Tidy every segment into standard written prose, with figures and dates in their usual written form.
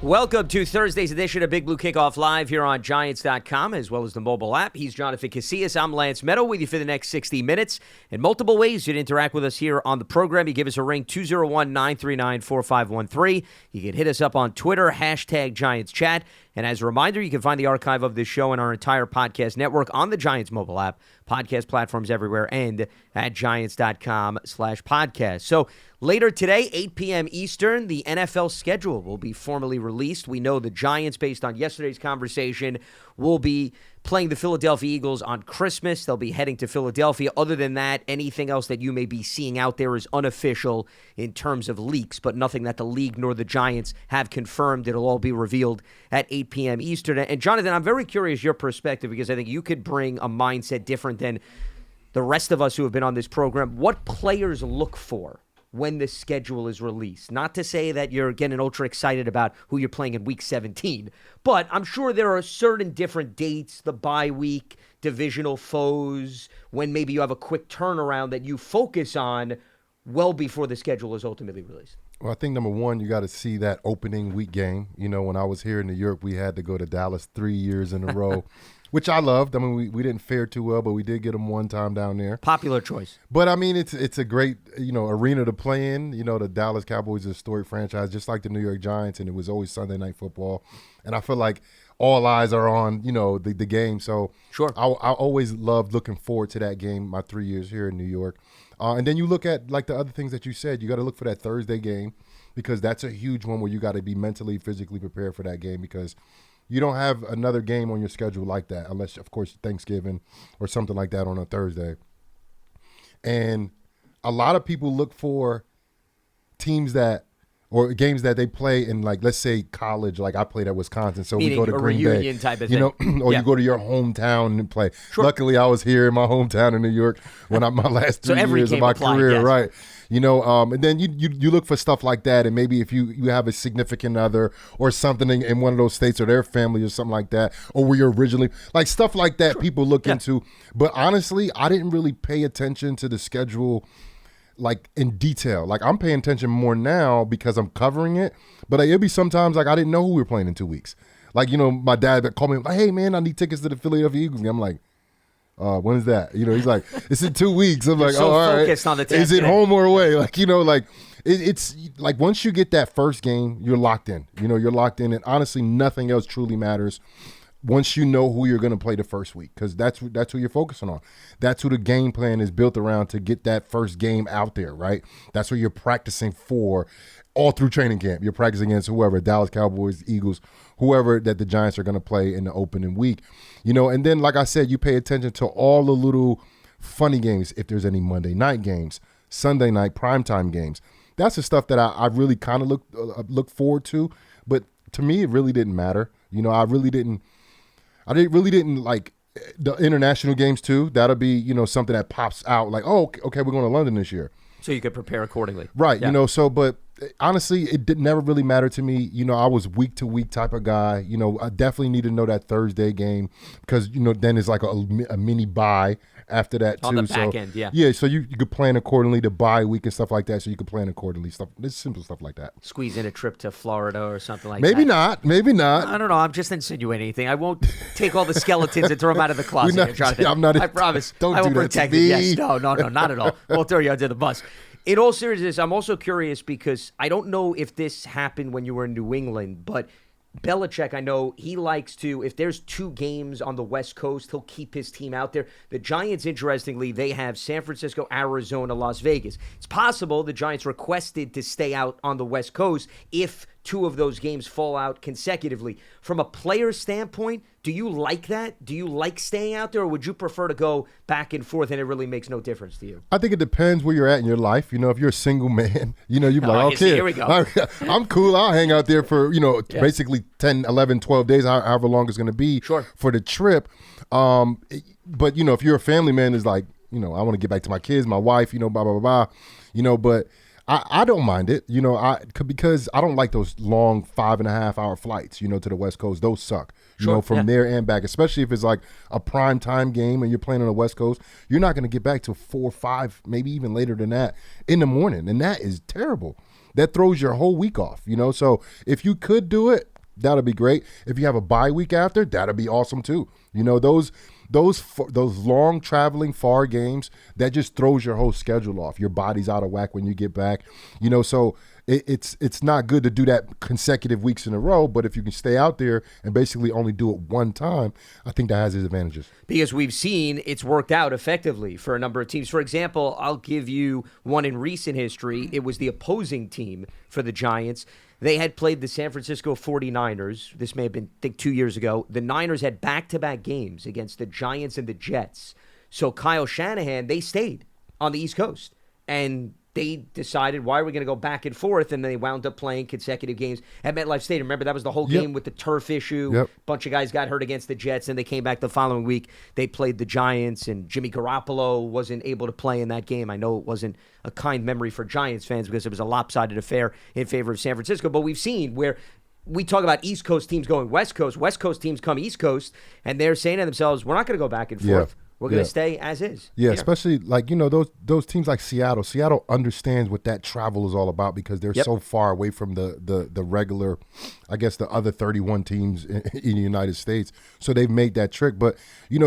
Welcome to Thursday's edition of Big Blue Kickoff Live here on Giants.com, as well as the mobile app. He's Jonathan Casillas. I'm Lance Medow with you for the next 60 minutes. In multiple ways, you can interact with us here on the program. You give us a ring, 201-939-4513. You can hit us up on Twitter, hashtag GiantsChat. And as a reminder, you can find the archive of this show and our entire podcast network on the Giants mobile app, podcast platforms everywhere, and at Giants.com/podcast. So later today, 8 p.m. Eastern, the NFL schedule will be formally released. We know the Giants, based on yesterday's conversation, will be playing the Philadelphia Eagles on Christmas. They'll be heading to Philadelphia. Other than that, anything else that you may be seeing out there is unofficial in terms of leaks, but nothing that the league nor the Giants have confirmed. It'll all be revealed at 8 p.m. Eastern. And Jonathan, I'm very curious your perspective, because I think you could bring a mindset different than the rest of us who have been on this program. What players look for when the schedule is released? Not to say that you're getting ultra excited about who you're playing in week 17, but I'm sure there are certain different dates, the bye week, divisional foes, when maybe you have a quick turnaround that you focus on well before the schedule is ultimately released. Well, I think number one, you got to see that opening week game. You know, when I was here in New York, we had to go to Dallas 3 years in a row, which I loved. I mean, we didn't fare too well, but we did get them one time down there. Popular choice. But, I mean, it's a great, arena to play in. You know, the Dallas Cowboys is a historic franchise, just like the New York Giants, and it was always Sunday Night Football. And I feel like all eyes are on, the game. So sure, I always loved looking forward to that game my 3 years here in New York. And then you look at, like, the other things that you said. You got to look for that Thursday game, because that's a huge one where you got to be mentally, physically prepared for that game, because you don't have another game on your schedule like that unless, of course, Thanksgiving or something like that on a Thursday. And a lot of people look for teams or games that they play in, like, let's say college, like I played at Wisconsin, so meaning we go to Green Bay. Reunion type of thing. Or Yeah. You go to your hometown and play. Sure. Luckily, I was here in my hometown in New York when my last 3 years of my career, yes. right? And then you look for stuff like that, and maybe if you have a significant other or something in one of those states, or their family or something like that, or where you're originally, like, stuff like that, sure, people look into. But honestly, I didn't really pay attention to the schedule like in detail. Like, I'm paying attention more now because I'm covering it, but it'll be sometimes like I didn't know who we were playing in 2 weeks. Like, my dad called me like, "Hey man, I need tickets to the Philadelphia Eagles." And I'm like, when is that? He's like, "It's in 2 weeks." I'm like, so all right. focused on the task. Is it home or away? Like, it's like once you get that first game, you're locked in. You're locked in, and honestly, nothing else truly matters once you know who you're going to play the first week, because that's who you're focusing on. That's who the game plan is built around to get that first game out there, right? That's what you're practicing for all through training camp. You're practicing against whoever, Dallas Cowboys, Eagles, whoever that the Giants are going to play in the opening week. And then, like I said, you pay attention to all the little funny games, if there's any Monday night games, Sunday night primetime games. That's the stuff that I really kind of look forward to. But to me, it really didn't matter. I really didn't like the international games too. That'll be, something that pops out like, oh, okay, we're going to London this year. So you could prepare accordingly. Right. Yeah. But honestly, it never really mattered to me. I was week to week type of guy. I definitely need to know that Thursday game because, then it's like a mini bye after that too. On the back end, yeah. Yeah, so you could plan accordingly to bye week and stuff like that, so you could plan accordingly. It's simple stuff like that. Squeeze in a trip to Florida or something like Maybe that. Maybe not. I don't know. I'm just insinuating anything. I won't take all the skeletons and throw them out of the closet. I'm not. I promise. Don't I do won't that protect to me. it. Yes. No, not at all. We'll throw you under the bus. In all seriousness, I'm also curious because I don't know if this happened when you were in New England, but Belichick, I know he likes to, if there's 2 games on the West Coast, he'll keep his team out there. The Giants, interestingly, they have San Francisco, Arizona, Las Vegas. It's possible the Giants requested to stay out on the West Coast if 2 of those games fall out consecutively. From a player standpoint, do you like that? Do you like staying out there, or would you prefer to go back and forth and it really makes no difference to you? I think it depends where you're at in your life. If you're a single man, you'd be like, okay, here we go. I'm cool. I'll hang out there for, basically 10, 11, 12 days, however long it's going to be for the trip. But, if you're a family man, it's like, I want to get back to my kids, my wife, blah, blah, blah, but I don't mind it, because I don't like those long 5.5-hour flights, to the West Coast. Those suck, from there and back, especially if it's like a prime time game and you're playing on the West Coast. You're not going to get back till 4 or 5, maybe even later than that in the morning. And that is terrible. That throws your whole week off, So if you could do it, that'll be great. If you have a bye week after, that'll be awesome too. Those long traveling far games, that just throws your whole schedule off. Your body's out of whack when you get back. So it's not good to do that consecutive weeks in a row, but if you can stay out there and basically only do it one time, I think that has its advantages. Because we've seen it's worked out effectively for a number of teams. For example, I'll give you one in recent history. It was the opposing team for the Giants. They had played the San Francisco 49ers. This may have been, I think, 2 years ago. The Niners had back-to-back games against the Giants and the Jets. So Kyle Shanahan, they stayed on the East Coast. And they decided, why are we going to go back and forth? And they wound up playing consecutive games at MetLife Stadium. Remember, that was the whole game with the turf issue. A bunch of guys got hurt against the Jets, and they came back the following week. They played the Giants, and Jimmy Garoppolo wasn't able to play in that game. I know it wasn't a kind memory for Giants fans because it was a lopsided affair in favor of San Francisco. But we've seen where we talk about East Coast teams going West Coast. West Coast teams come East Coast, and they're saying to themselves, we're not going to go back and forth. We're going to stay as is. Yeah, especially those teams like Seattle. Seattle understands what that travel is all about because they're so far away from the regular, I guess, the other 31 teams in the United States. So they've made that trick. But you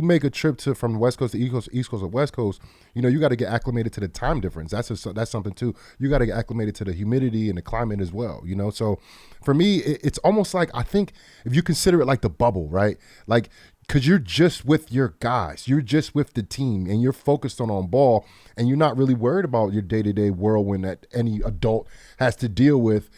make a trip from the West Coast to East Coast to West Coast. You got to get acclimated to the time difference. That's something too. You got to get acclimated to the humidity and the climate as well. So for me, it's almost like, I think if you consider it like the bubble, right? Like, because you're just with your guys, you're just with the team, and you're focused on ball, and you're not really worried about your day-to-day whirlwind that any adult has to deal with,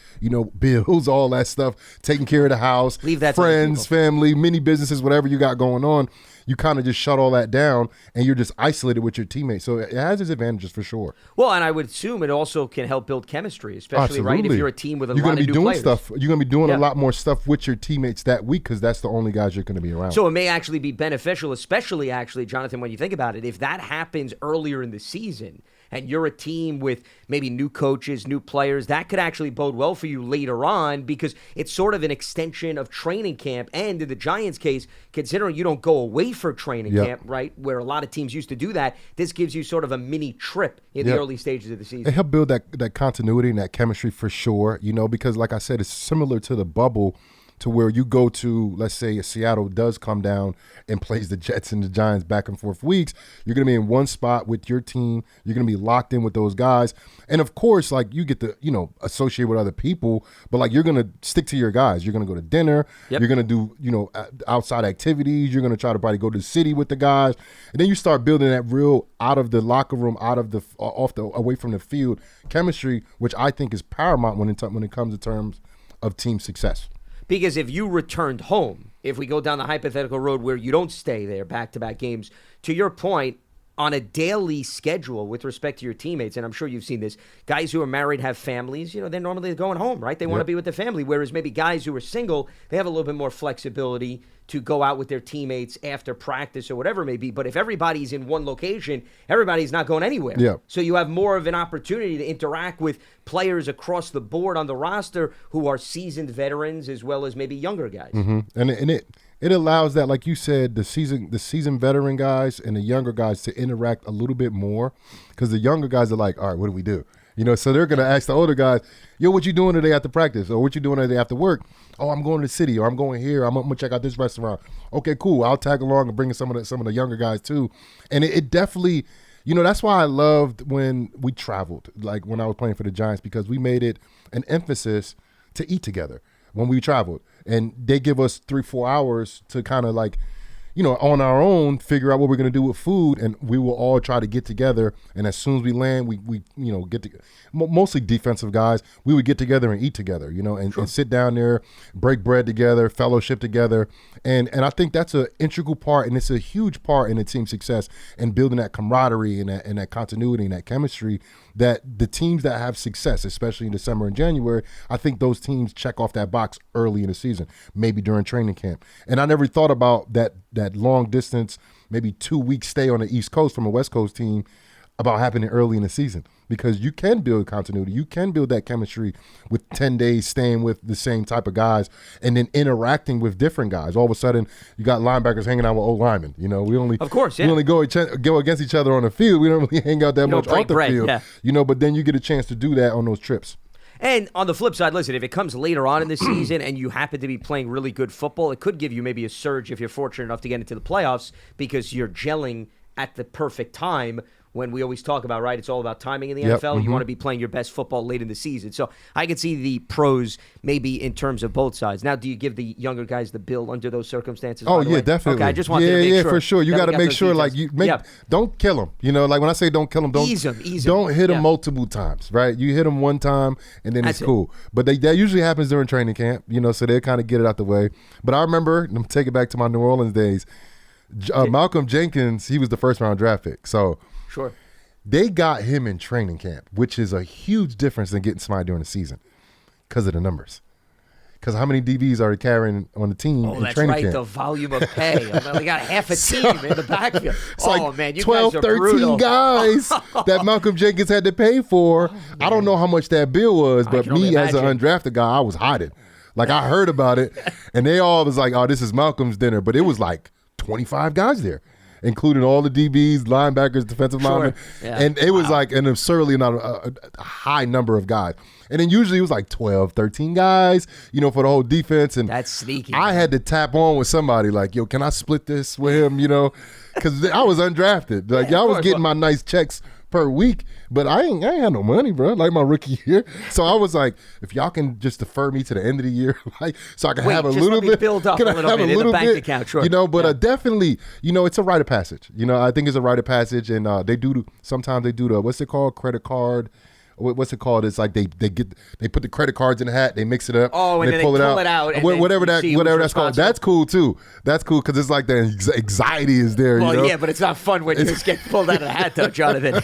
bills, all that stuff, taking care of the house, leave that friends, family, mini businesses, whatever you got going on. You kind of just shut all that down, and you're just isolated with your teammates. So it has its advantages for sure. Well, and I would assume it also can help build chemistry, especially, right, if you're a team with a lot of new players. You're going to be doing a lot more stuff with your teammates that week because that's the only guys you're going to be around. So it may actually be beneficial, especially, Jonathan, when you think about it, if that happens earlier in the season and you're a team with maybe new coaches, new players, that could actually bode well for you later on because it's sort of an extension of training camp. And in the Giants' case, considering you don't go away for training camp, right, where a lot of teams used to do that, this gives you sort of a mini trip in the early stages of the season. It helped build that continuity and that chemistry for sure, because like I said, it's similar to the bubble to where you go to, let's say, Seattle does come down and plays the Jets and the Giants back and forth weeks. You're going to be in one spot with your team. You're going to be locked in with those guys. And, of course, like, you get to, associate with other people, but, like, you're going to stick to your guys. You're going to go to dinner. You're going to do, outside activities. You're going to try to probably go to the city with the guys. And then you start building that real out of the locker room, away from the field chemistry, which I think is paramount when it comes to terms of team success. Because if you returned home, if we go down the hypothetical road where you don't stay there back-to-back games, to your point, on a daily schedule with respect to your teammates, and I'm sure you've seen this, guys who are married have families, they're normally going home, right? They want to be with their family, whereas maybe guys who are single, they have a little bit more flexibility to go out with their teammates after practice or whatever it may be. But if everybody's in one location, everybody's not going anywhere. Yeah. So you have more of an opportunity to interact with players across the board on the roster who are seasoned veterans as well as maybe younger guys. Mm-hmm. And it allows that, like you said, the seasoned veteran guys and the younger guys to interact a little bit more because the younger guys are like, all right, what do we do? So they're going to ask the older guys, yo, what you doing today after practice? Or what you doing today after work? Oh, I'm going to the city, or I'm going here. I'm going to check out this restaurant. Okay, cool. I'll tag along and bring in some of the younger guys too. And it definitely, that's why I loved when we traveled, like when I was playing for the Giants, because we made it an emphasis to eat together when we traveled. And they give us 3-4 hours to kind of like, on our own, figure out what we're going to do with food, and we will all try to get together. And as soon as we land, we get to, mostly defensive guys, we would get together and eat together, and sit down there, break bread together, fellowship together. And I think that's an integral part, and it's a huge part in the team success and building that camaraderie and that continuity and that chemistry that the teams that have success, especially in December and January, I think those teams check off that box early in the season, maybe during training camp. And I never thought about that long distance, maybe 2-week stay on the East Coast from a West Coast team about happening early in the season, because you can build continuity. You can build that chemistry with 10 days staying with the same type of guys and then interacting with different guys. All of a sudden, you got linebackers hanging out with old linemen. We only go against each other on the field. We don't really hang out that much off the field. Yeah. But then you get a chance to do that on those trips. And on the flip side, listen, if it comes later on in the season and you happen to be playing really good football, it could give you maybe a surge if you're fortunate enough to get into the playoffs because you're gelling at the perfect time. When we always talk about, right, it's all about timing in the NFL. You want to be playing your best football late in the season. So I could see the pros maybe in terms of both sides. Now, do you give the younger guys the bill under those circumstances? Oh, yeah, definitely. Okay, I just wanted to make sure. Yeah, for sure. You got to make sure, details. Don't kill them. You know, like when I say don't kill them, don't ease them. Don't hit them multiple times, right? You hit them one time, and then it's cool. But that usually happens during training camp, you know, so they kind of get it out the way. But I remember, I'm take it back to my New Orleans days, Malcolm Jenkins, he was the first-round draft pick. So sure. They got him in training camp, which is a huge difference than getting somebody during the season because of the numbers. Because how many DBs are they carrying on the team in training camp? The volume of pay. They got half a team in the backfield. It's man, you 12, guys are 13 brutal. guys that Malcolm Jenkins had to pay for. I don't know how much that bill was, but me as an undrafted guy, I was hiding. Like, I heard about it, and they all was like, oh, this is Malcolm's dinner. But it was like 25 guys there, including all the DBs, linebackers, defensive linemen. Yeah. And it was like an absurdly not a high number of guys. And then usually it was like 12, 13 guys, you know, for the whole defense. And that's sneaky. I had to tap on with somebody like, yo, can I split this with him, you know? Because I was undrafted. Like, y'all was getting my nice checks per week, but I ain't had no money, bro, like my rookie year. So I was like, if y'all can just defer me to the end of the year, like, so I can have a little bit, build up a little bit in the bank account, sure. You know, but definitely, you know, it's a rite of passage. You know, I think it's a rite of passage, and sometimes they do the, what's it called, credit card. What's it called? It's like they put the credit cards in the hat, they mix it up, and then they pull it out, and whatever that's called. That's cool too. That's cool because it's like the anxiety is there. Well, you know? Yeah, but it's not fun when you just get pulled out of the hat, though, Jonathan.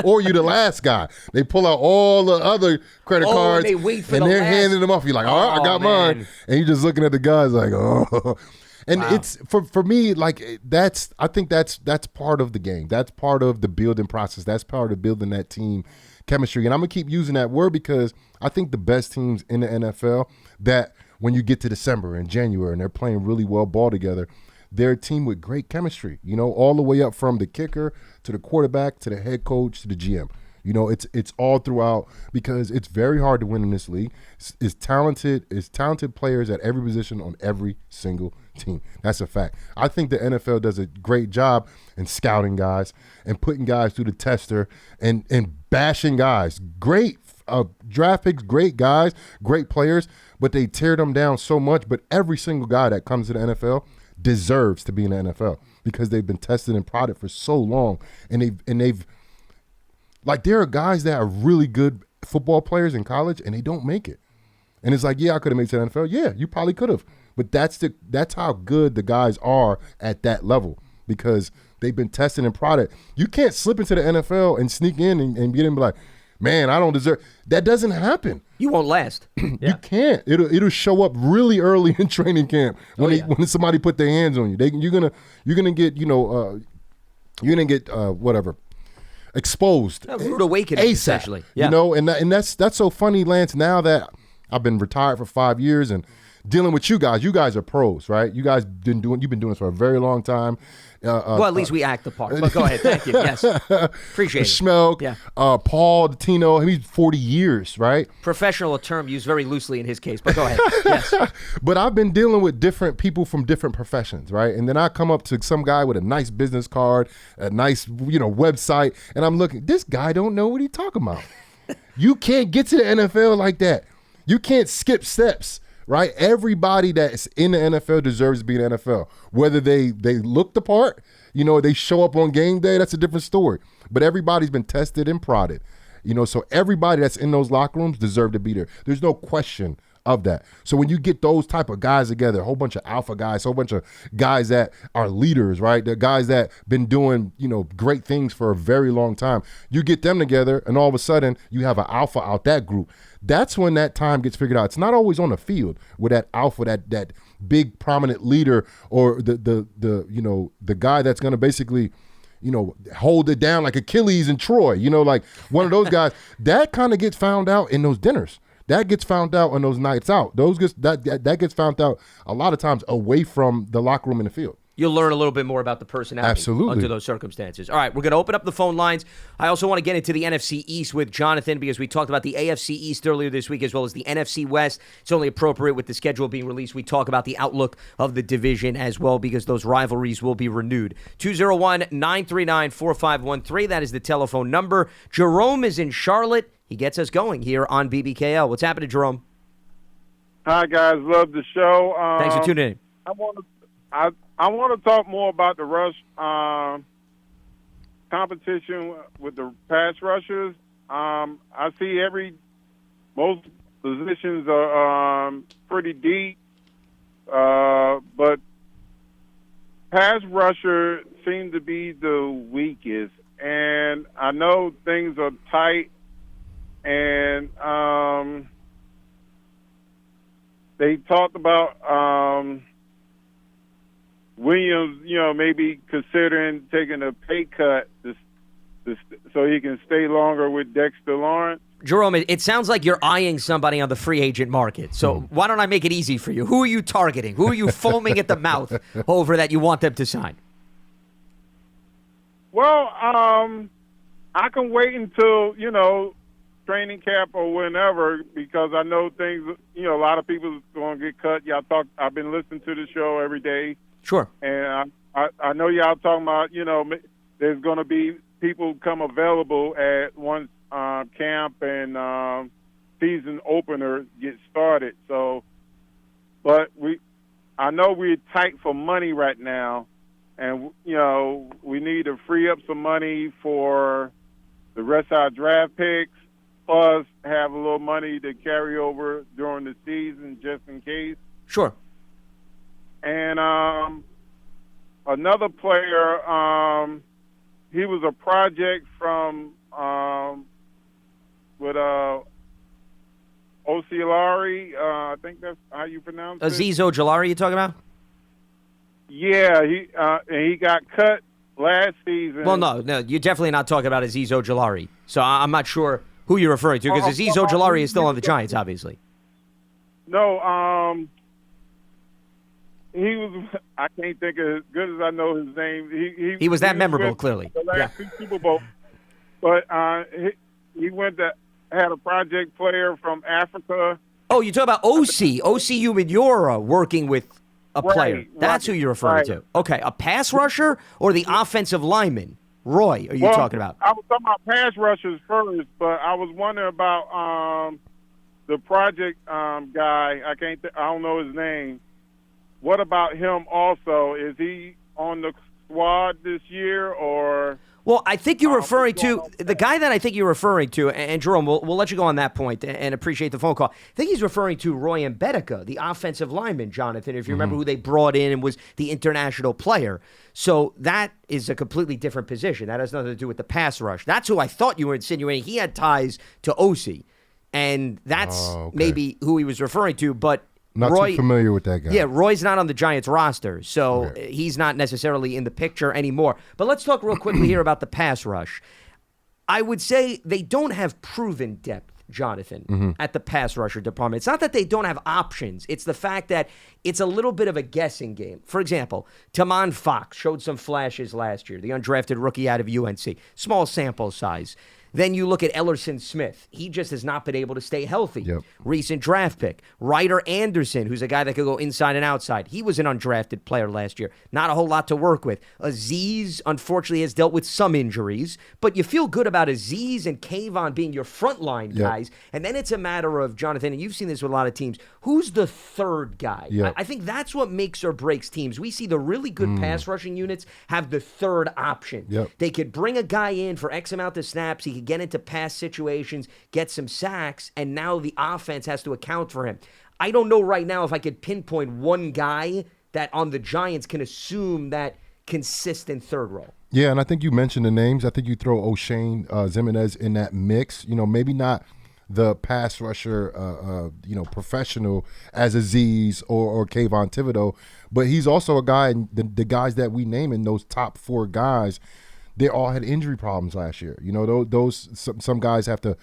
Or you the last guy. They pull out all the other credit cards, and they wait for and they're last. handing them off. You're like, all right, I got mine, and you're just looking at the guys like, oh. And it's for me, like, I think that's part of the game. That's part of the building process. That's part of building that team chemistry. And I'm going to keep using that word because I think the best teams in the NFL, that when you get to December and January and they're playing really well ball together, they're a team with great chemistry, you know, all the way up from the kicker to the quarterback to the head coach to the GM. You know, it's all throughout because it's very hard to win in this league. It's talented players at every position on every single team. That's a fact. I think the NFL does a great job in scouting guys and putting guys through the tester and bashing guys. Great draft picks, great guys, great players, but they tear them down so much. But every single guy that comes to the NFL deserves to be in the NFL because they've been tested and prodded for so long, and they've like, there are guys that are really good football players in college and they don't make it. And it's like, yeah, I could have made it to the NFL. Yeah, you probably could have. But that's how good the guys are at that level because they've been tested and prodded. You can't slip into the NFL and sneak in and get in and be like, man, I don't deserve. That doesn't happen. You won't last. You can't. It'll show up really early in training camp when somebody put their hands on you. You're gonna get whatever. Exposed. A rude awakening, ASAP, essentially. Yeah. You know, and that's so funny, Lance, now that I've been retired for 5 years and dealing with you guys. You guys are pros, right? You've been doing this for a very long time. Well, at least we act the part. But go ahead. Thank you. Yes. Appreciate it. Schmelk, Yeah. Paul, Tino, he's 40 years, right? Professional, a term used very loosely in his case, but go ahead. Yes. But I've been dealing with different people from different professions, right? And then I come up to some guy with a nice business card, a nice, website, and I'm looking, this guy don't know what he's talking about. You can't get to the NFL like that. You can't skip steps. Right? Everybody that's in the NFL deserves to be in the NFL. Whether they look the part, they show up on game day, that's a different story. But everybody's been tested and prodded. So everybody that's in those locker rooms deserve to be there. There's no question of that. So when you get those type of guys together, a whole bunch of alpha guys, a whole bunch of guys that are leaders, right? The guys that been doing, great things for a very long time. You get them together and all of a sudden you have an alpha out that group. That's when that time gets figured out. It's not always on the field with that alpha, that big prominent leader or the guy that's going to basically, hold it down like Achilles and Troy, like one of those guys. That kind of gets found out in those dinners. That gets found out on those nights out. That gets found out a lot of times away from the locker room in the field. You'll learn a little bit more about the personality Absolutely. under those circumstances. All right, we're going to open up the phone lines. I also want to get into the NFC East with Jonathan because we talked about the AFC East earlier this week as well as the NFC West. It's only appropriate with the schedule being released. We talk about the outlook of the division as well because those rivalries will be renewed. 201-939-4513. That is the telephone number. Jerome is in Charlotte. He gets us going here on BBKL. What's happening, Jerome? Hi, guys. Love the show. Thanks for tuning in. I want to talk more about the rush competition with the pass rushers. I see most positions are pretty deep, but pass rusher seem to be the weakest. And I know things are tight, and they talked about Williams, maybe considering taking a pay cut so he can stay longer with Dexter Lawrence. Jerome, it sounds like you're eyeing somebody on the free agent market. So why don't I make it easy for you? Who are you targeting? Who are you foaming at the mouth over that you want them to sign? Well, I can wait until, training camp or whenever because I know things, a lot of people are going to get cut. I've been listening to the show every day. Sure. And I know y'all talking about, there's going to be people come available at once camp and season opener get started. So, but I know we're tight for money right now, and we need to free up some money for the rest of our draft picks, plus have a little money to carry over during the season just in case. Sure. And another player, he was a project from with Ojulari. I think that's how you pronounce it. Azeez Ojulari, you talking about? Yeah, he got cut last season. Well, no, you're definitely not talking about Azeez Ojulari. So I'm not sure who you're referring to because Azeez Ojulari is still on the Giants, obviously. No, he was. I can't think of as good as I know his name. He was that memorable, clearly. The last two Super Bowl, but he had a project player from Africa. Oh, you talk about OC Umenyiora working with a player. That's who you're referring to. Okay, a pass rusher or the offensive lineman? Roy, are you talking about? I was talking about pass rushers first, but I was wondering about the project guy. I don't know his name. What about him also? Is he on the squad this year or? Well, I think you're referring to the guy that I think you're referring to, and Jerome, we'll let you go on that point and appreciate the phone call. I think he's referring to Roy Mbedeka, the offensive lineman, Jonathan, if you remember who they brought in and was the international player. So that is a completely different position. That has nothing to do with the pass rush. That's who I thought you were insinuating. He had ties to OC, and that's maybe who he was referring to, but not Roy, too familiar with that guy. Yeah, Roy's not on the Giants roster, so he's not necessarily in the picture anymore. But let's talk real quickly here about the pass rush. I would say they don't have proven depth, Jonathan, at the pass rusher department. It's not that they don't have options. It's the fact that it's a little bit of a guessing game. For example, Tamon Fox showed some flashes last year, the undrafted rookie out of UNC. Small sample size. Then you look at Ellerson Smith. He just has not been able to stay healthy. Yep. Recent draft pick. Ryder Anderson, who's a guy that could go inside and outside. He was an undrafted player last year. Not a whole lot to work with. Azeez, unfortunately, has dealt with some injuries. But you feel good about Azeez and Kayvon being your frontline guys. And then it's a matter of, Jonathan, and you've seen this with a lot of teams, who's the third guy? Yep. I think that's what makes or breaks teams. We see the really good pass rushing units have the third option. Yep. They could bring a guy in for X amount of snaps. He could get into pass situations, get some sacks, and now the offense has to account for him. I don't know right now if I could pinpoint one guy that on the Giants can assume that consistent third role. Yeah, and I think you mentioned the names. I think you throw O'Shane Zimenez in that mix. Maybe not the pass rusher, professional as Azeez or Kayvon Thibodeau, but he's also a guy, and the guys that we name in those top four guys, they all had injury problems last year. Those some guys have to,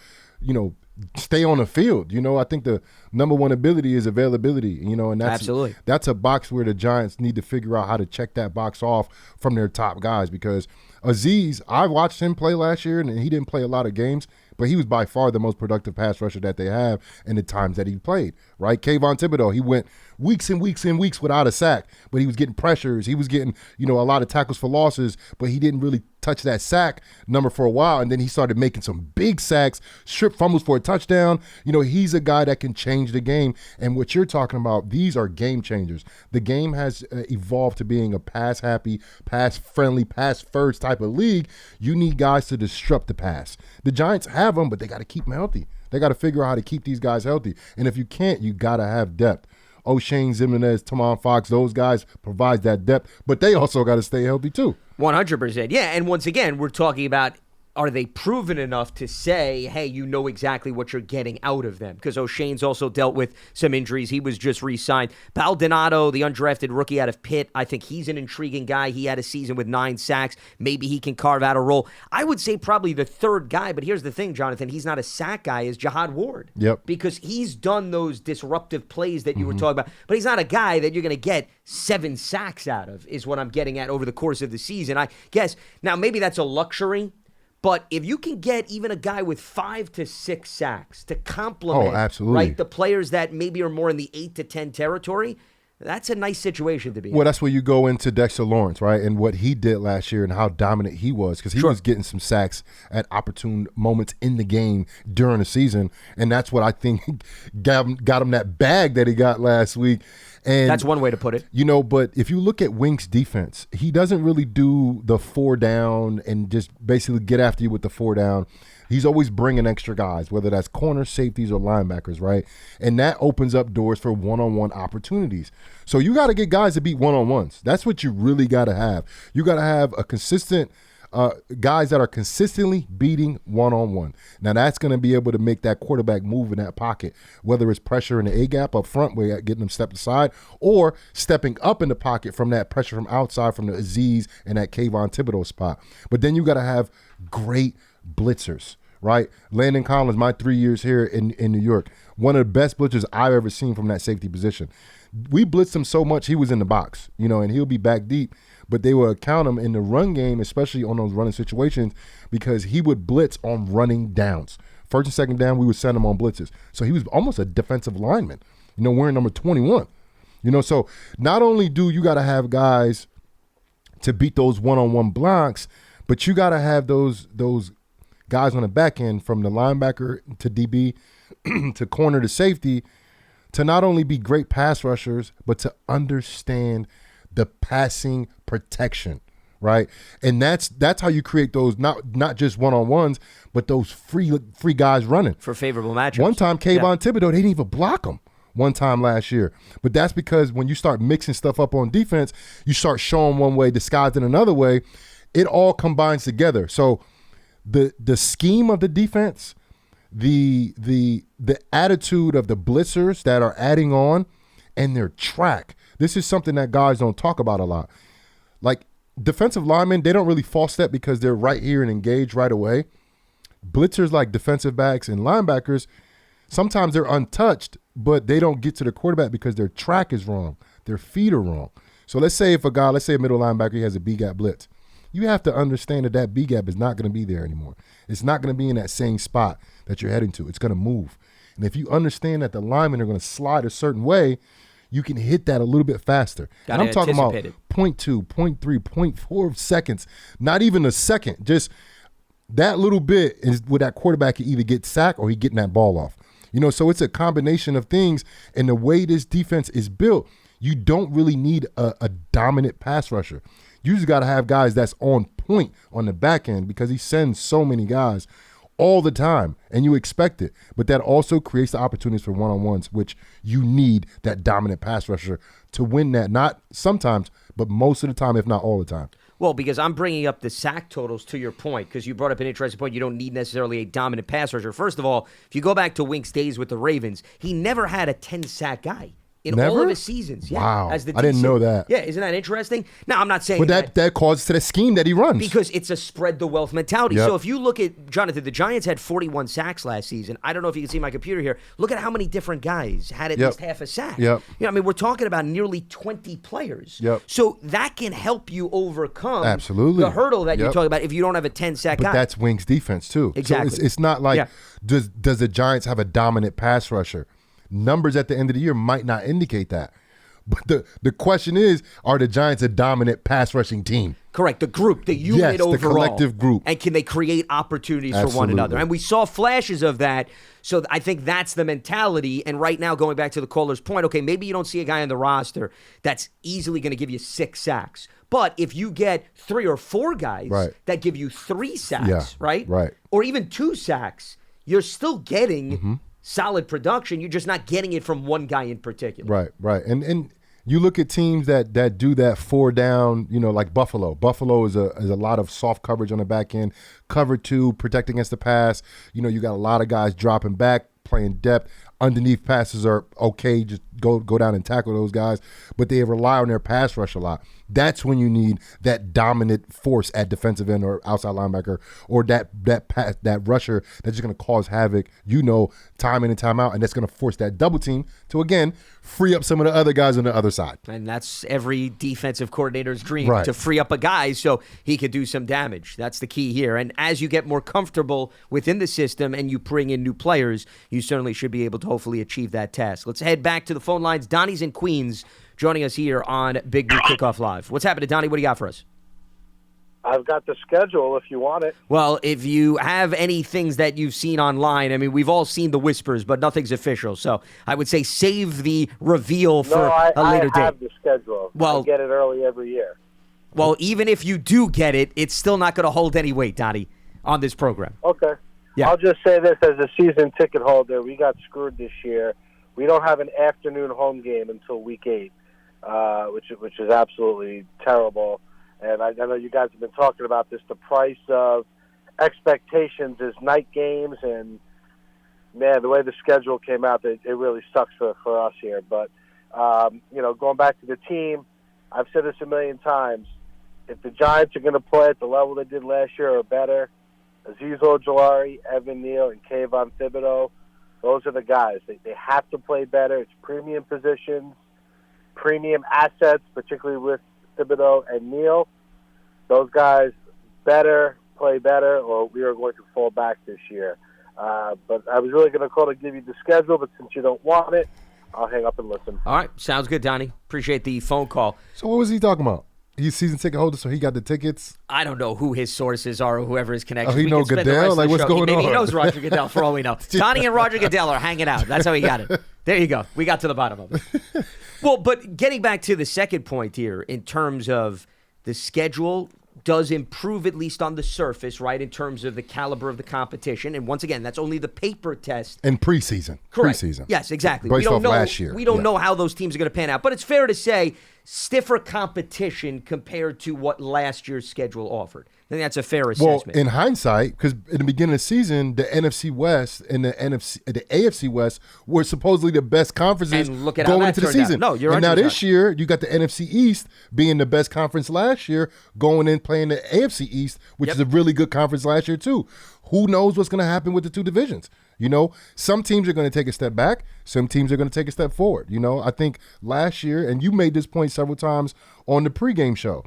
stay on the field. I think the number one ability is availability, and Absolutely. That's a box where the Giants need to figure out how to check that box off from their top guys, because Azeez, I watched him play last year, and he didn't play a lot of games, but he was by far the most productive pass rusher that they have in the times that he played, right? Kayvon Thibodeau, he went weeks and weeks and weeks without a sack, but he was getting pressures. He was getting, a lot of tackles for losses, but he didn't really touch that sack number for a while, and then he started making some big sacks, strip fumbles for a touchdown. He's a guy that can change the game, and what you're talking about, these are game changers. The game has evolved to being a pass-happy, pass-friendly, pass-first type of league. You need guys to disrupt the pass. The Giants have them, but they got to keep them healthy. They got to figure out how to keep these guys healthy, and if you can't, you got to have depth. O'Shane, Zimenez, Tamon Fox, those guys provide that depth, but they also got to stay healthy too. 100%. Yeah, and once again, we're talking about, are they proven enough to say, hey, you know exactly what you're getting out of them? Because O'Shane's also dealt with some injuries. He was just re-signed. Baldonado, the undrafted rookie out of Pitt, I think he's an intriguing guy. He had a season with 9 sacks. Maybe he can carve out a role. I would say probably the third guy, but here's the thing, Jonathan, he's not a sack guy, is Jihad Ward. Yep. Because he's done those disruptive plays that you were talking about. But he's not a guy that you're going to get 7 sacks out of, is what I'm getting at over the course of the season. I guess, now maybe that's a luxury, but if you can get even a guy with 5 to 6 sacks to complement right, the players that maybe are more in the 8 to 10 territory, that's a nice situation to be in. Well, that's where you go into Dexter Lawrence, right, and what he did last year and how dominant he was, because he was getting some sacks at opportune moments in the game during the season, and that's what I think got him that bag that he got last week. And that's one way to put it. But if you look at Wink's defense, he doesn't really do the 4 down and just basically get after you with the 4 down. He's always bringing extra guys, whether that's corners, safeties, or linebackers, right? And that opens up doors for one-on-one opportunities. So you got to get guys to beat one-on-ones. That's what you really got to have. You got to have a consistent guys that are consistently beating one-on-one. Now, that's going to be able to make that quarterback move in that pocket, whether it's pressure in the A-gap up front, where you're getting them stepped aside, or stepping up in the pocket from that pressure from outside from the Azeez and that Kayvon Thibodeau spot. But then you got to have great blitzers, right? Landon Collins, my 3 years here in New York, one of the best blitzers I've ever seen from that safety position. We blitzed him so much he was in the box, and he'll be back deep, but they will count him in the run game, especially on those running situations, because he would blitz on running downs. First and second down, we would send him on blitzes. So he was almost a defensive lineman, wearing number 21. So not only do you got to have guys to beat those one-on-one blocks, but you got to have those guys on the back end, from the linebacker to DB to corner to safety, to not only be great pass rushers, but to understand the passing protection, right? And that's how you create those not just one-on-ones, but those free guys running. For favorable matchups. One time, Kayvon Thibodeau, they didn't even block him one time last year. But that's because when you start mixing stuff up on defense, you start showing one way, disguising another way, it all combines together. So the scheme of the defense, the attitude of the blitzers that are adding on, and their track. This is something that guys don't talk about a lot. Like, defensive linemen, they don't really false step because they're right here and engaged right away. Blitzers, like defensive backs and linebackers, sometimes they're untouched, but they don't get to the quarterback because their track is wrong. Their feet are wrong. So let's say a middle linebacker, he has a B-gap blitz. You have to understand that B-gap is not going to be there anymore. It's not going to be in that same spot that you're heading to. It's going to move. And if you understand that the linemen are going to slide a certain way, you can hit that a little bit faster. And I'm talking about 0.2, 0.3, 0.4 seconds, not even a second. Just that little bit is where that quarterback can either get sacked or he getting that ball off. So it's a combination of things. And the way this defense is built, you don't really need a dominant pass rusher. You just got to have guys that's on point on the back end, because he sends so many guys all the time, and you expect it. But that also creates the opportunities for one-on-ones, which you need that dominant pass rusher to win that, not sometimes, but most of the time, if not all the time. Well, because I'm bringing up the sack totals to your point, because you brought up an interesting point. You don't need necessarily a dominant pass rusher. First of all, if you go back to Wink's days with the Ravens, he never had a 10-sack guy. in Never? all of his seasons. Yeah, Wow. as the I didn't DC. know that. Yeah, isn't that interesting? Now, I'm not saying But that causes to the scheme that he runs. because it's a spread the wealth mentality. Yep. So if you look at, Jonathan, the Giants had 41 sacks last season. I don't know if you can see my computer here. Look at how many different guys had at least half a sack. Yep. You know, I mean, we're talking about nearly 20 players. Yep. So that can help you overcome Absolutely. the hurdle that you're Yep. talking about if you don't have a 10-sack But guy. that's Wings defense too. Exactly. So it's not like Yeah. does the Giants have a dominant pass rusher? Numbers at the end of the year might not indicate that. But the question is, are the Giants a dominant pass rushing team? Correct. The group, the unit Yes, the overall. collective group. And can they create opportunities for one Absolutely. another? And we saw flashes of that. So I think that's the mentality. And right now, going back to the caller's point, okay, maybe you don't see a guy on the roster that's easily going to give you 6 sacks. But if you get 3 or 4 guys Right. that give you 3 sacks, Yeah, right? right. Or even 2 sacks, you're still getting solid production. You're just not getting it from one guy in particular. Right. And you look at teams that do that 4 down, like Buffalo. Buffalo is a lot of soft coverage on the back end, cover 2, protect against the pass. You got a lot of guys dropping back, playing depth. Underneath passes are okay, just go down and tackle those guys, but they rely on their pass rush a lot. That's when you need that dominant force at defensive end or outside linebacker, or that rusher that's just going to cause havoc, time in and time out, and that's going to force that double team to, again, free up some of the other guys on the other side. And that's every defensive coordinator's dream, Right. to free up a guy so he could do some damage. That's the key here. And as you get more comfortable within the system and you bring in new players, you certainly should be able to hopefully achieve that task. Let's head back to the phone lines. Donnie's in Queens joining us here on Big Blue Kickoff Live. What's happening, Donnie? What do you got for us? I've got the schedule if you want it. Well, if you have any things that you've seen online, I mean, we've all seen the whispers, but nothing's official. So I would say save the reveal for a later I have date. the schedule. Well- I get it early every year. Well, even if you do get it, it's still not going to hold any weight, Donnie, on this program. Okay. Yeah. I'll just say this as a season ticket holder, we got screwed this year. We don't have an afternoon home game until week 8, which is absolutely terrible. And I know you guys have been talking about this. The price of expectations is night games, and man, the way the schedule came out, it really sucks for us here. But going back to the team, I've said this a million times. If the Giants are going to play at the level they did last year or better, Azeez Ojulari, Evan Neal, and Kayvon Thibodeau, those are the guys. They have to play better. It's premium positions, premium assets, particularly with Thibodeau and Neal. Those guys better play better, or we are going to fall back this year. But I was really going to call to give you the schedule, but since you don't want it, I'll hang up and listen. All right. Sounds good, Donnie. Appreciate the phone call. So what was he talking about? He's season ticket holder, so he got the tickets. I don't know who his sources are or whoever his connection. Oh, he We know could spend the Goodell? rest of the Like, what's show- going Maybe he on? knows Roger Goodell for all we know. Donnie and Roger Goodell are hanging out. That's how he got it. There you go. We got to the bottom of it. Well, but getting back to the second point here, in terms of the schedule does improve, at least on the surface, right, in terms of the caliber of the competition. And once again, that's only the paper test. In preseason. Correct. Preseason. Yes, exactly. Based we don't off know last year. We don't Yeah. know how those teams are going to pan out, but it's fair to say stiffer competition compared to what last year's schedule offered. I think that's a fair Well, assessment. in hindsight, because in the beginning of the season, the NFC West and the AFC West were supposedly the best conferences And look at how going that into the turned out. season. No, you're and now 100% this year, you got the NFC East being the best conference last year, going in playing the AFC East, which Yep. is a really good conference last year too. Who knows what's going to happen with the two divisions? Some teams are going to take a step back. Some teams are going to take a step forward. I think last year, and you made this point several times on the pregame show,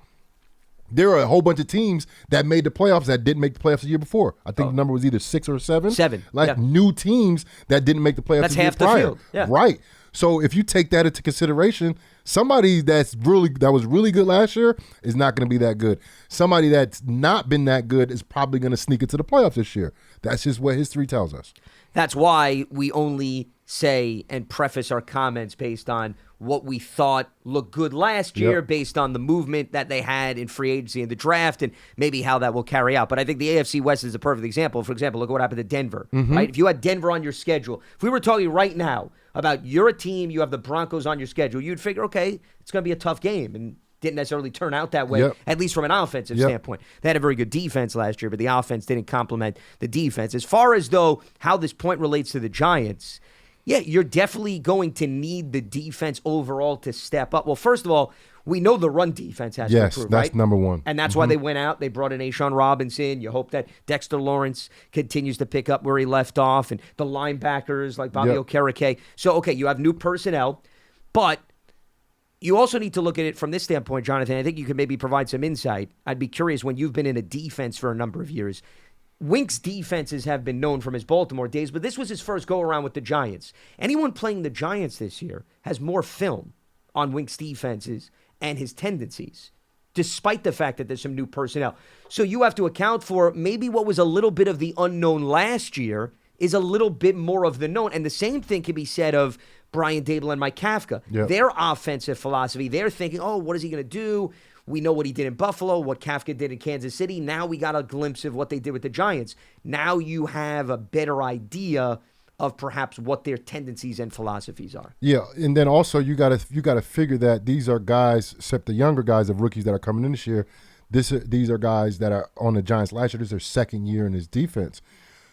there are a whole bunch of teams that made the playoffs that didn't make the playoffs the year before. I think the number was either 6 or 7. 7, Like yeah. new teams that didn't make the playoffs That's the year half the prior. field, yeah. Right. So if you take that into consideration, somebody that was really good last year is not going to be that good. Somebody that's not been that good is probably going to sneak into the playoffs this year. That's just what history tells us. That's why we only say and preface our comments based on what we thought looked good last year, Yep. based on the movement that they had in free agency and the draft, and maybe how that will carry out. But I think the AFC West is a perfect example. For example, look at what happened to Denver, right? If you had Denver on your schedule, if we were talking right now about you're a team, you have the Broncos on your schedule, you'd figure, okay, it's going to be a tough game, and didn't necessarily turn out that way, Yep. at least from an offensive Yep. standpoint. They had a very good defense last year, but the offense didn't complement the defense. As far as, though, how this point relates to the Giants, Yeah, you're definitely going to need the defense overall to step up. Well, first of all, we know the run defense has to improve, Yes, that's right? number one. And that's why they went out. They brought in Ashawn Robinson. You hope that Dexter Lawrence continues to pick up where he left off, and the linebackers like Bobby Okereke. So, okay, you have new personnel, but you also need to look at it from this standpoint, Jonathan. I think you can maybe provide some insight. I'd be curious, when you've been in a defense for a number of years, Wink's defenses have been known from his Baltimore days, but this was his first go-around with the Giants. Anyone playing the Giants this year has more film on Wink's defenses and his tendencies, despite the fact that there's some new personnel. So you have to account for maybe what was a little bit of the unknown last year is a little bit more of the known. And the same thing can be said of Brian Dable and Mike Kafka. Yep. Their offensive philosophy, they're thinking, oh, what is he going to do? We know what he did in Buffalo, what Kafka did in Kansas City. Now we got a glimpse of what they did with the Giants. Now you have a better idea of perhaps what their tendencies and philosophies are. Yeah, and then also you got to figure that these are guys, except the younger guys of rookies that are coming in this year. These are guys that are on the Giants last year. This is their second year in his defense.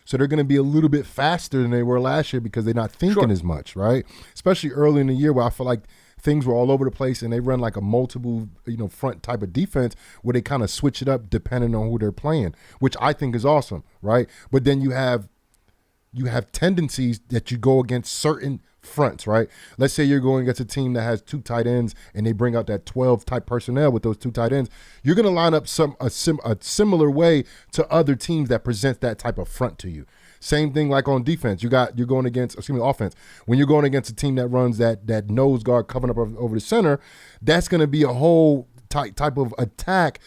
So they're going to be a little bit faster than they were last year because they're not thinking as much, right? Especially early in the year where I feel like things were all over the place and they run like a multiple, front type of defense where they kind of switch it up depending on who they're playing, which I think is awesome, right? But then you have tendencies that you go against certain fronts, right? Let's say you're going against a team that has 2 tight ends and they bring out that 12 type personnel with those 2 tight ends. You're going to line up a similar way to other teams that present that type of front to you. Same thing like on defense. You're going against, offense. When you're going against a team that runs that nose guard covering up over the center, that's going to be a whole type of attack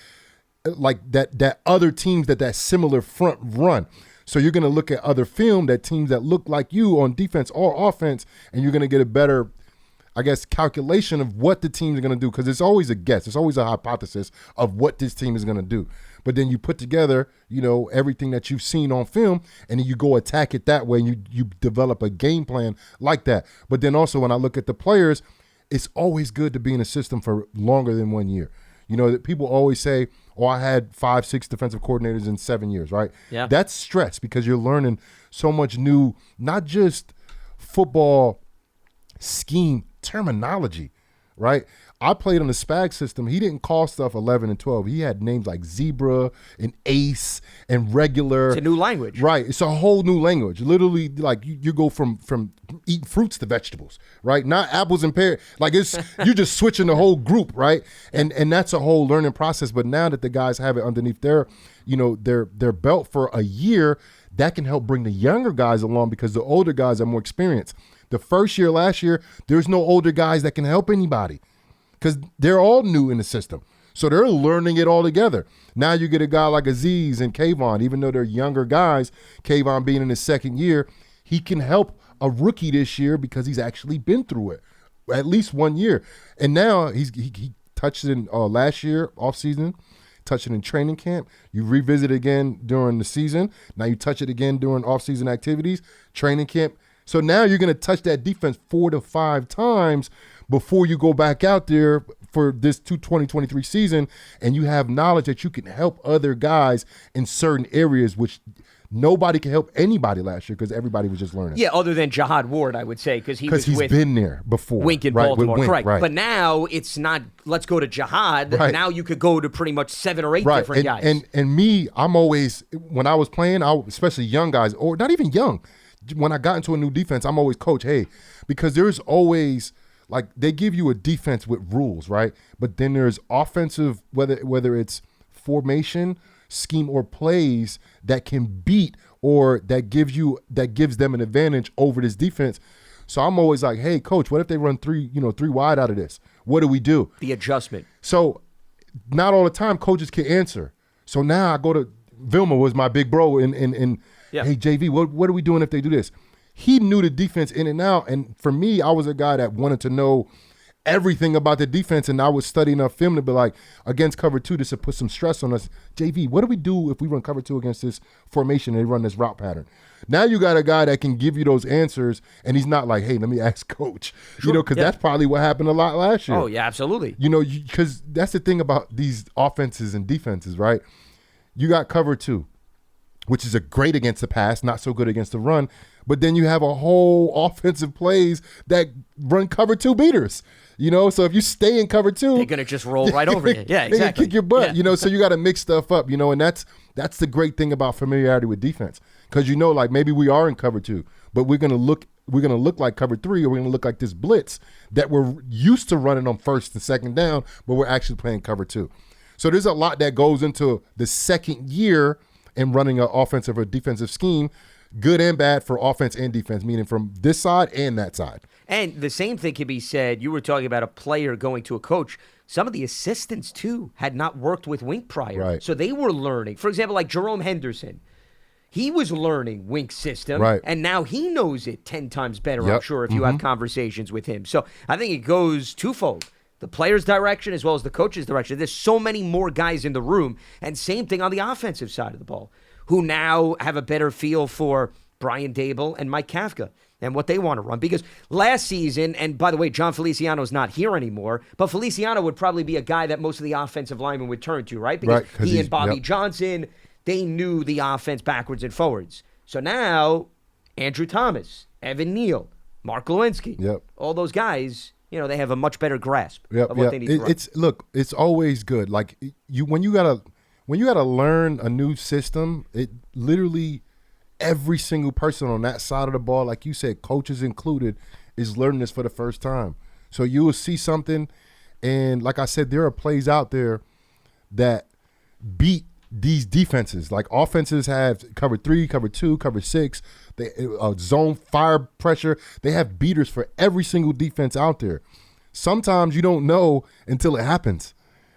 like that other teams that similar front run. So you're going to look at other film that teams that look like you on defense or offense, and you're going to get a better, calculation of what the teams are going to do, because it's always a guess. It's always a hypothesis of what this team is going to do. But then you put together, everything that you've seen on film, and then you go attack it that way, and you develop a game plan like that. But then also when I look at the players, it's always good to be in a system for longer than 1 year. That people always say, I had 5-6 defensive coordinators in 7 years, right? Yeah. That's stress because you're learning so much new, not just football scheme terminology, right? I played on the SPAG system. He didn't call stuff 11 and 12. He had names like zebra and ace and regular. It's a new language. Right. It's a whole new language. Literally, like you go from eating fruits to vegetables, right? Not apples and pears. Like you're just switching the whole group, right? And that's a whole learning process. But now that the guys have it underneath their belt for a year, that can help bring the younger guys along because the older guys are more experienced. The first year, last year, there's no older guys that can help anybody because they're all new in the system. So they're learning it all together. Now you get a guy like Aziz and Kayvon, even though they're younger guys, Kayvon being in his second year, he can help a rookie this year because he's actually been through it at least 1 year. And now he touched it in last year, offseason, touched it in training camp. You revisit it again during the season. Now you touch it again during offseason activities, training camp. So now you're going to touch that defense 4 to 5 times before you go back out there for this 2023 season, and you have knowledge that you can help other guys in certain areas, which nobody can help anybody last year because everybody was just learning. Yeah, other than Jihad Ward, I would say, because he's been there before. Wink in right, Baltimore, Wink, correct. right. But now it's not, let's go to Jihad. Right. Now you could go to pretty much 7 or 8 right. different guys. And me, I'm always, when I was playing, especially young guys, or not even young, when I got into a new defense, I'm always coach, hey, because there's always, like, they give you a defense with rules, right? But then there's offensive, whether it's formation, scheme, or plays that can beat or that gives them an advantage over this defense. So I'm always like, hey, coach, what if they run three wide out of this? What do we do? The adjustment. So not all the time coaches can answer. So now I go to Vilma was my big bro in Yeah. Hey, JV, what are we doing if they do this? He knew the defense in and out. And for me, I was a guy that wanted to know everything about the defense, and I was studying enough film to be like, against cover 2, this will put some stress on us. JV, what do we do if we run cover 2 against this formation and they run this route pattern? Now you got a guy that can give you those answers, and he's not like, hey, let me ask coach. Sure. Because that's probably what happened a lot last year. Oh, yeah, absolutely. Because that's the thing about these offenses and defenses, right? You got cover 2. which is a great against the pass, not so good against the run. But then you have a whole offensive plays that run cover 2 beaters. So if you stay in cover 2, they're going to just roll right over you. Yeah, exactly. They kick your butt, Yeah. So you got to mix stuff up, and that's the great thing about familiarity with defense. Because like maybe we are in cover 2, but we're going to look like cover 3, or we're going to look like this blitz that we're used to running on first and second down, but we're actually playing cover 2. So there's a lot that goes into the second year in running an offensive or defensive scheme, good and bad for offense and defense, meaning from this side and that side. And the same thing can be said, you were talking about a player going to a coach. Some of the assistants, too, had not worked with Wink prior. Right. So they were learning. For example, like Jerome Henderson. He was learning Wink's system, right, and now he knows it 10 times better, yep. I'm sure, if you have conversations with him. So I think it goes twofold. The player's direction as well as the coach's direction. There's so many more guys in the room. And same thing on the offensive side of the ball, who now have a better feel for Brian Dable and Mike Kafka and what they want to run. Because last season, and by the way, John Feliciano's not here anymore, but Feliciano would probably be a guy that most of the offensive linemen would turn to, right? Because he and Bobby Johnson, they knew the offense backwards and forwards. So now, Andrew Thomas, Evan Neal, Mark Lewinsky, all those guys, they have a much better grasp of what they need to run. It's always good. Like when you gotta learn a new system, it literally every single person on that side of the ball, like you said, coaches included, is learning this for the first time. So you will see something, and like I said, there are plays out there that beat these defenses. Like offenses have cover 3, cover 2, cover 6, they zone fire pressure. They have beaters for every single defense out there. Sometimes you don't know until it happens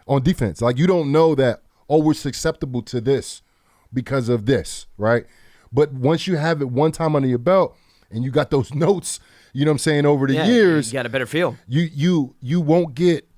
on defense. Like you don't know that, we're susceptible to this because of this, right? But once you have it one time under your belt and you got those notes, over the years, you got a better feel. You won't get,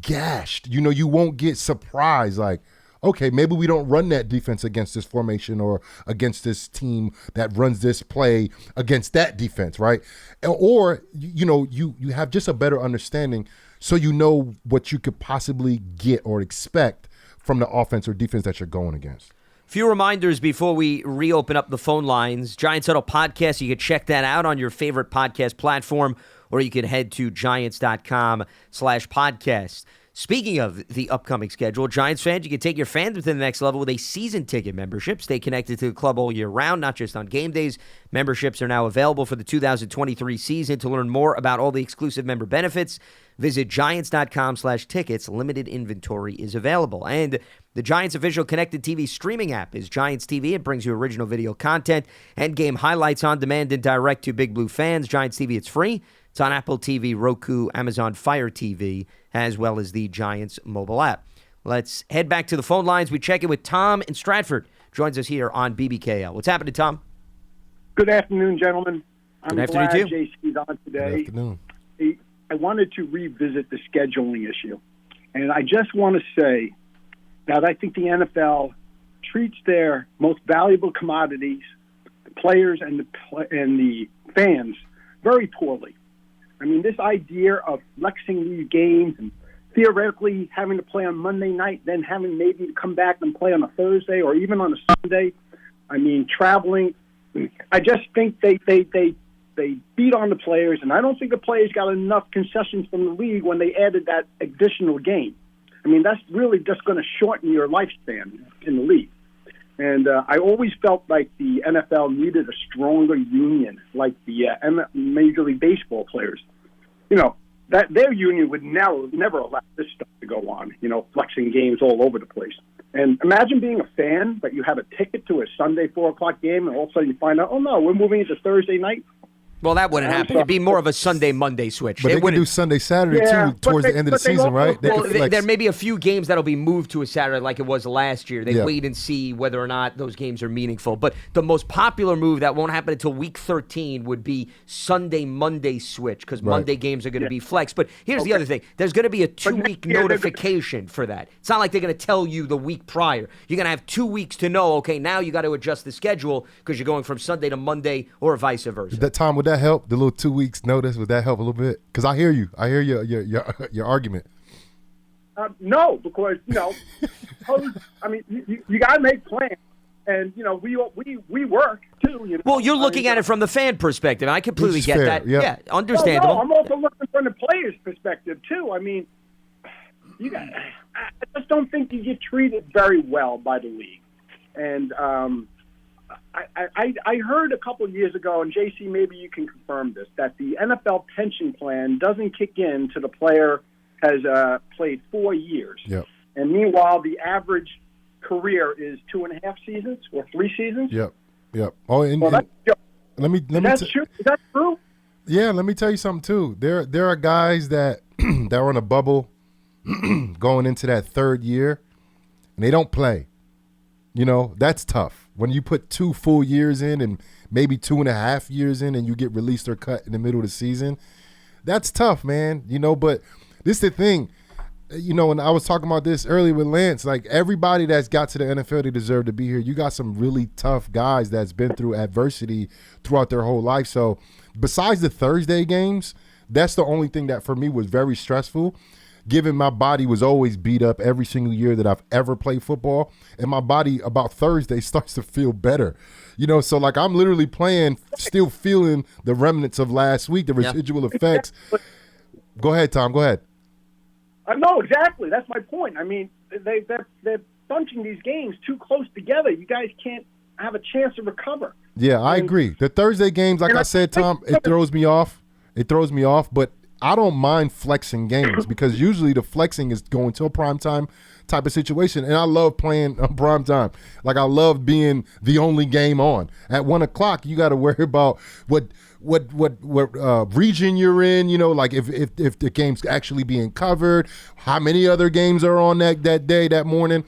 gashed. You won't get surprised like, okay, maybe we don't run that defense against this formation or against this team that runs this play against that defense, right? Or, you have just a better understanding so you know what you could possibly get or expect from the offense or defense that you're going against. Few reminders before we reopen up the phone lines. Giants Huddle Podcast, you can check that out on your favorite podcast platform, or you can head to giants.com/podcast. Speaking of the upcoming schedule, Giants fans, you can take your fandom to the next level with a season ticket membership. Stay connected to the club all year round, not just on game days. Memberships are now available for the 2023 season. To learn more about all the exclusive member benefits, visit giants.com/tickets. Limited inventory is available. And the Giants official connected TV streaming app is Giants TV. It brings you original video content and game highlights on demand and direct to Big Blue fans. Giants TV, it's free. It's on Apple TV, Roku, Amazon Fire TV, as well as the Giants mobile app. Let's head back to the phone lines. We check in with Tom in Stratford. Joins us here on BBKL. What's happening, Tom? Good afternoon, gentlemen. I'm Good afternoon glad to you. JC's on today. Good afternoon. I wanted to revisit the scheduling issue. And I just want to say that I think the NFL treats their most valuable commodities, the players and the fans, very poorly. I mean, this idea of flexing these games and theoretically having to play on Monday night, then having maybe to come back and play on a Thursday or even on a Sunday. I mean, traveling. I just think they beat on the players, and I don't think the players got enough concessions from the league when they added that additional game. I mean, that's really just going to shorten your lifespan in the league. And I always felt like the NFL needed a stronger union, like the Major League Baseball players. That their union would never allow this stuff to go on, flexing games all over the place. And imagine being a fan, but you have a ticket to a Sunday 4 o'clock game, and all of a sudden you find out, oh, no, we're moving into Thursday night. Well, that wouldn't happen. It'd be more of a Sunday-Monday switch. But they can do Sunday-Saturday, too, towards the end of the season, right? There may be a few games that'll be moved to a Saturday like it was last year. They wait and see whether or not those games are meaningful. But the most popular move that won't happen until Week 13 would be Sunday-Monday switch, because Monday games are going to be flexed. But here's the other thing. There's going to be a 2-week notification for that. It's not like they're going to tell you the week prior. You're going to have 2 weeks to know, okay, now you got to adjust the schedule because you're going from Sunday to Monday or vice versa. That time, would that help? The little 2 weeks notice, would that help a little bit? Because I hear you. I hear your argument. No, because I mean, you got to make plans, And we work too. Well, you're looking at it from the fan perspective. I completely get fair, that. yeah. Yeah, understandable. No, I'm also looking from the player's perspective too. I mean, I just don't think you get treated very well by the league. And I heard a couple of years ago, and JC, maybe you can confirm this, that the NFL pension plan doesn't kick in till the player has played 4 years. Yep. And meanwhile, the average career is 2.5 seasons or 3 seasons. Yep. Oh, and Well, let me is that true? Yeah, let me tell you something too. There are guys that that are on a bubble going into that third year, and they don't play. That's tough. When you put 2 full years in and maybe 2.5 years in, and you get released or cut in the middle of the season, that's tough, man. But this is the thing. And I was talking about this earlier with Lance, like everybody that's got to the NFL, they deserve to be here. You got some really tough guys that's been through adversity throughout their whole life. So besides the Thursday games, that's the only thing that for me was very stressful, given my body was always beat up every single year that I've ever played football. And my body about Thursday starts to feel better. So like I'm literally playing, still feeling the remnants of last week, the residual effects. Go ahead, Tom. Go ahead. No, exactly. That's my point. I mean, they're bunching these games too close together. You guys can't have a chance to recover. Yeah, I agree. The Thursday games, like I said, Tom, it throws me off. But I don't mind flexing games because usually the flexing is going to a primetime type of situation, and I love playing on primetime. Like I love being the only game on. At 1 o'clock, you got to worry about what region you're in. Like if the game's actually being covered, how many other games are on that day, that morning.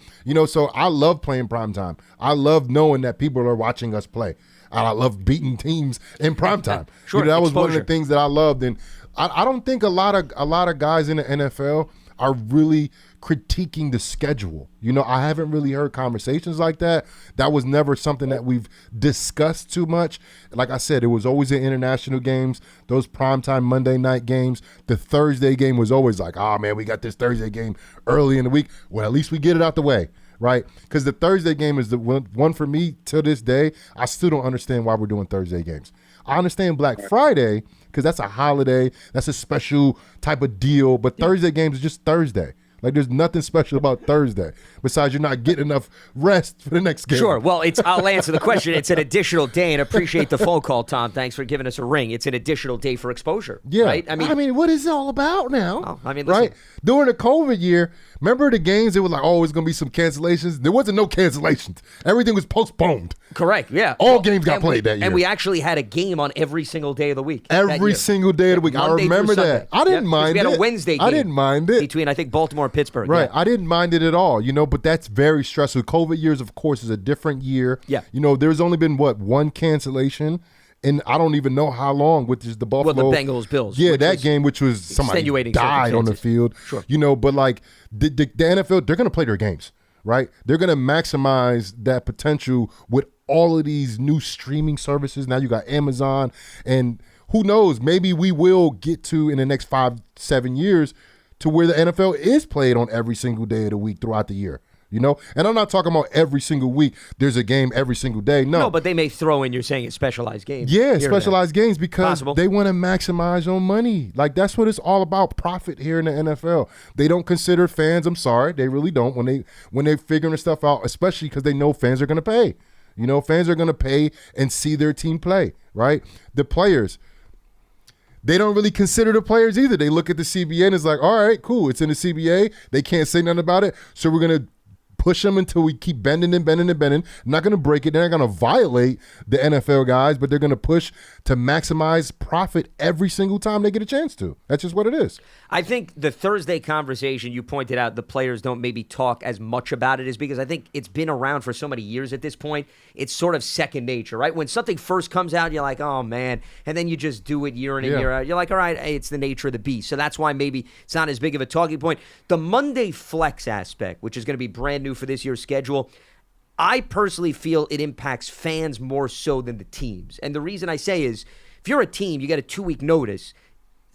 So I love playing primetime. I love knowing that people are watching us play. And I love beating teams in primetime. Sure, that was exposure. one of the things that I loved, and I don't think a lot of guys in the NFL are really critiquing the schedule. I haven't really heard conversations like that. That was never something that we've discussed too much. Like I said, it was always the international games, those primetime Monday night games. The Thursday game was always like, oh man, we got this Thursday game early in the week. Well, at least we get it out the way, right? Because the Thursday game is the one for me to this day. I still don't understand why we're doing Thursday games. I understand Black Friday because that's a holiday. That's a special type of deal. But Thursday games is just Thursday. Like there's nothing special about Thursday besides you're not getting enough rest for the next game. Sure. Well, I'll answer the question. It's an additional day, and appreciate the phone call, Tom. Thanks for giving us a ring. It's an additional day for exposure. Yeah. Right? I mean, what is it all about now? Listen. Right? During the COVID year, remember the games? It was like, oh, it's going to be some cancellations. There wasn't no cancellations. Everything was postponed. Correct. Yeah. All games got played that year. And we actually had a game on every single day of the week. Every single day of the week. Monday I remember through that. Sunday. I didn't mind it. We had a Wednesday game. I didn't mind it. Between, I think, Baltimore and Pittsburgh. Right. Yeah. I didn't mind it at all, but that's very stressful. COVID years, of course, is a different year. Yeah. There's only been, one cancellation, and I don't even know how long, which is the Buffalo. Well, the Bengals-Bills. Yeah, that game, which was somebody extenuating died on the field. Sure. But like the NFL, they're going to play their games, right? They're going to maximize that potential with all of these new streaming services. Now you got Amazon, and who knows, maybe we will get to, in the next 5-7 years, to where the NFL is played on every single day of the week throughout the year. And I'm not talking about every single week. There's a game every single day. No, but they may throw in, you're saying, a specialized game. Yeah, specialized games because Possible. they want to maximize on money. Like that's what it's all about, profit here in the NFL. They don't consider fans. I'm sorry, they really don't when they're figuring stuff out, especially because they know fans are going to pay. Fans are going to pay and see their team play, right? The players. They don't really consider the players either. They look at the CBA and it's like, all right, cool. It's in the CBA. They can't say nothing about it. So we're going to push them until we keep bending and bending and bending. Not going to break it. They're not going to violate the NFL guys, but they're going to push to maximize profit every single time they get a chance to. That's just what it is. I think the Thursday conversation you pointed out, the players don't maybe talk as much about it, is because I think it's been around for so many years at this point. It's sort of second nature, right? When something first comes out, you're like, oh, man. And then you just do it year in and year out. You're like, all right, it's the nature of the beast. So that's why maybe it's not as big of a talking point. The Monday flex aspect, which is going to be brand new for this year's schedule, I personally feel it impacts fans more so than the teams. And the reason I say is, if you're a team, you get a 2-week notice.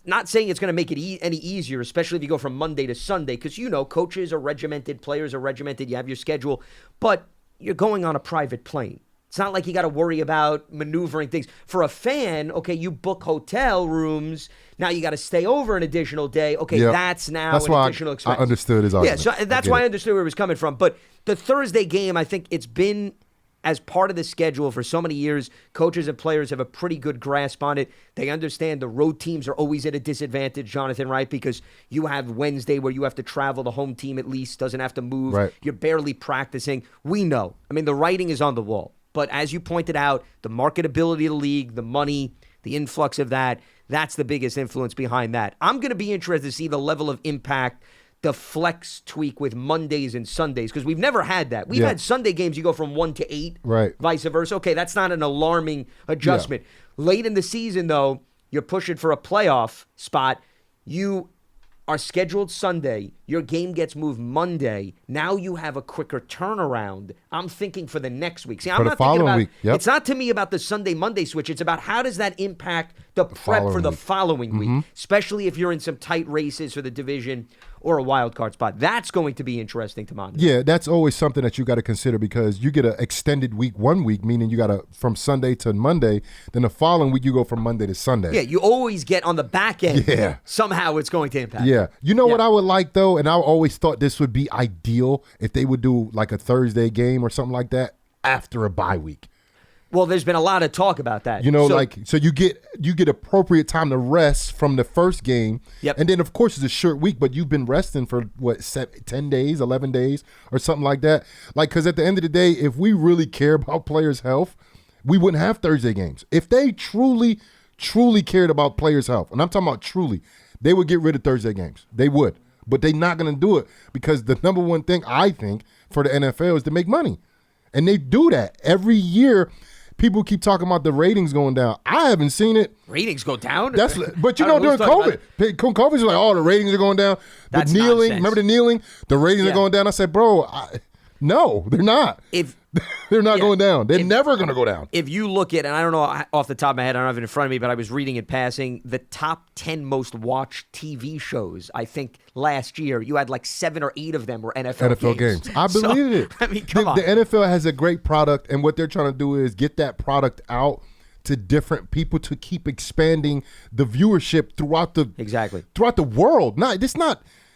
Not saying it's going to make it any easier, especially if you go from Monday to Sunday, because coaches are regimented, players are regimented, you have your schedule. But you're going on a private plane. It's not like you got to worry about maneuvering things. For a fan, okay, you book hotel rooms. Now you got to stay over an additional day. Okay, that's an additional expense. I understood his argument. Yeah, so that's why I understood where he was coming from. But the Thursday game, I think it's been as part of the schedule for so many years. Coaches and players have a pretty good grasp on it. They understand the road teams are always at a disadvantage, Jonathan, right? Because you have Wednesday where you have to travel. The home team at least doesn't have to move. Right. You're barely practicing. We know. I mean, the writing is on the wall. But as you pointed out, the marketability of the league, the money, the influx of that's the biggest influence behind that. I'm going to be interested to see the level of impact the flex tweak with Mondays and Sundays, because we've never had that. We've had Sunday games you go from 1 to 8, right? Vice versa. Okay, that's not an alarming adjustment. Late in the season, though, you're pushing for a playoff spot. You are scheduled Sunday. Your game gets moved Monday. Now you have a quicker turnaround. I'm thinking for the next week. See, I'm not thinking about week. Yep. It's not to me about the Sunday-Monday switch. It's about how does that impact the prep for the following week, especially if you're in some tight races for the division or a wild card spot. That's going to be interesting to monitor. Yeah, that's always something that you got to consider, because you get an extended week 1 week, meaning you got to from Sunday to Monday. Then the following week you go from Monday to Sunday. Yeah, you always get on the back end. Yeah. Somehow it's going to impact. Yeah. You know what I would like, though, and I always thought this would be ideal if they would do like a Thursday game or something like that after a bye week. Well, there's been a lot of talk about that. You know, so you get appropriate time to rest from the first game. Yep. And then, of course, it's a short week, but you've been resting for, 10 days, 11 days or something like that? Like, because at the end of the day, if we really care about players' health, we wouldn't have Thursday games. If they truly, truly cared about players' health, and I'm talking about truly, they would get rid of Thursday games. They would. But they're not going to do it, because the number one thing, I think, for the NFL is to make money. And they do that every year. People keep talking about the ratings going down. I haven't seen it. Ratings go down? But during COVID, COVID was like, oh, the ratings are going down. That's the kneeling, nonsense. remember the kneeling? The ratings are going down. I said, bro, no, they're not. They're not going down. They're never going to go down. If you look at, and I don't know off the top of my head, I don't have it in front of me, but I was reading in passing, the top 10 most watched TV shows, I think last year, you had like 7 or 8 of them were NFL games. I believe it. I mean, come on. The NFL has a great product, and what they're trying to do is get that product out to different people to keep expanding the viewership throughout the world.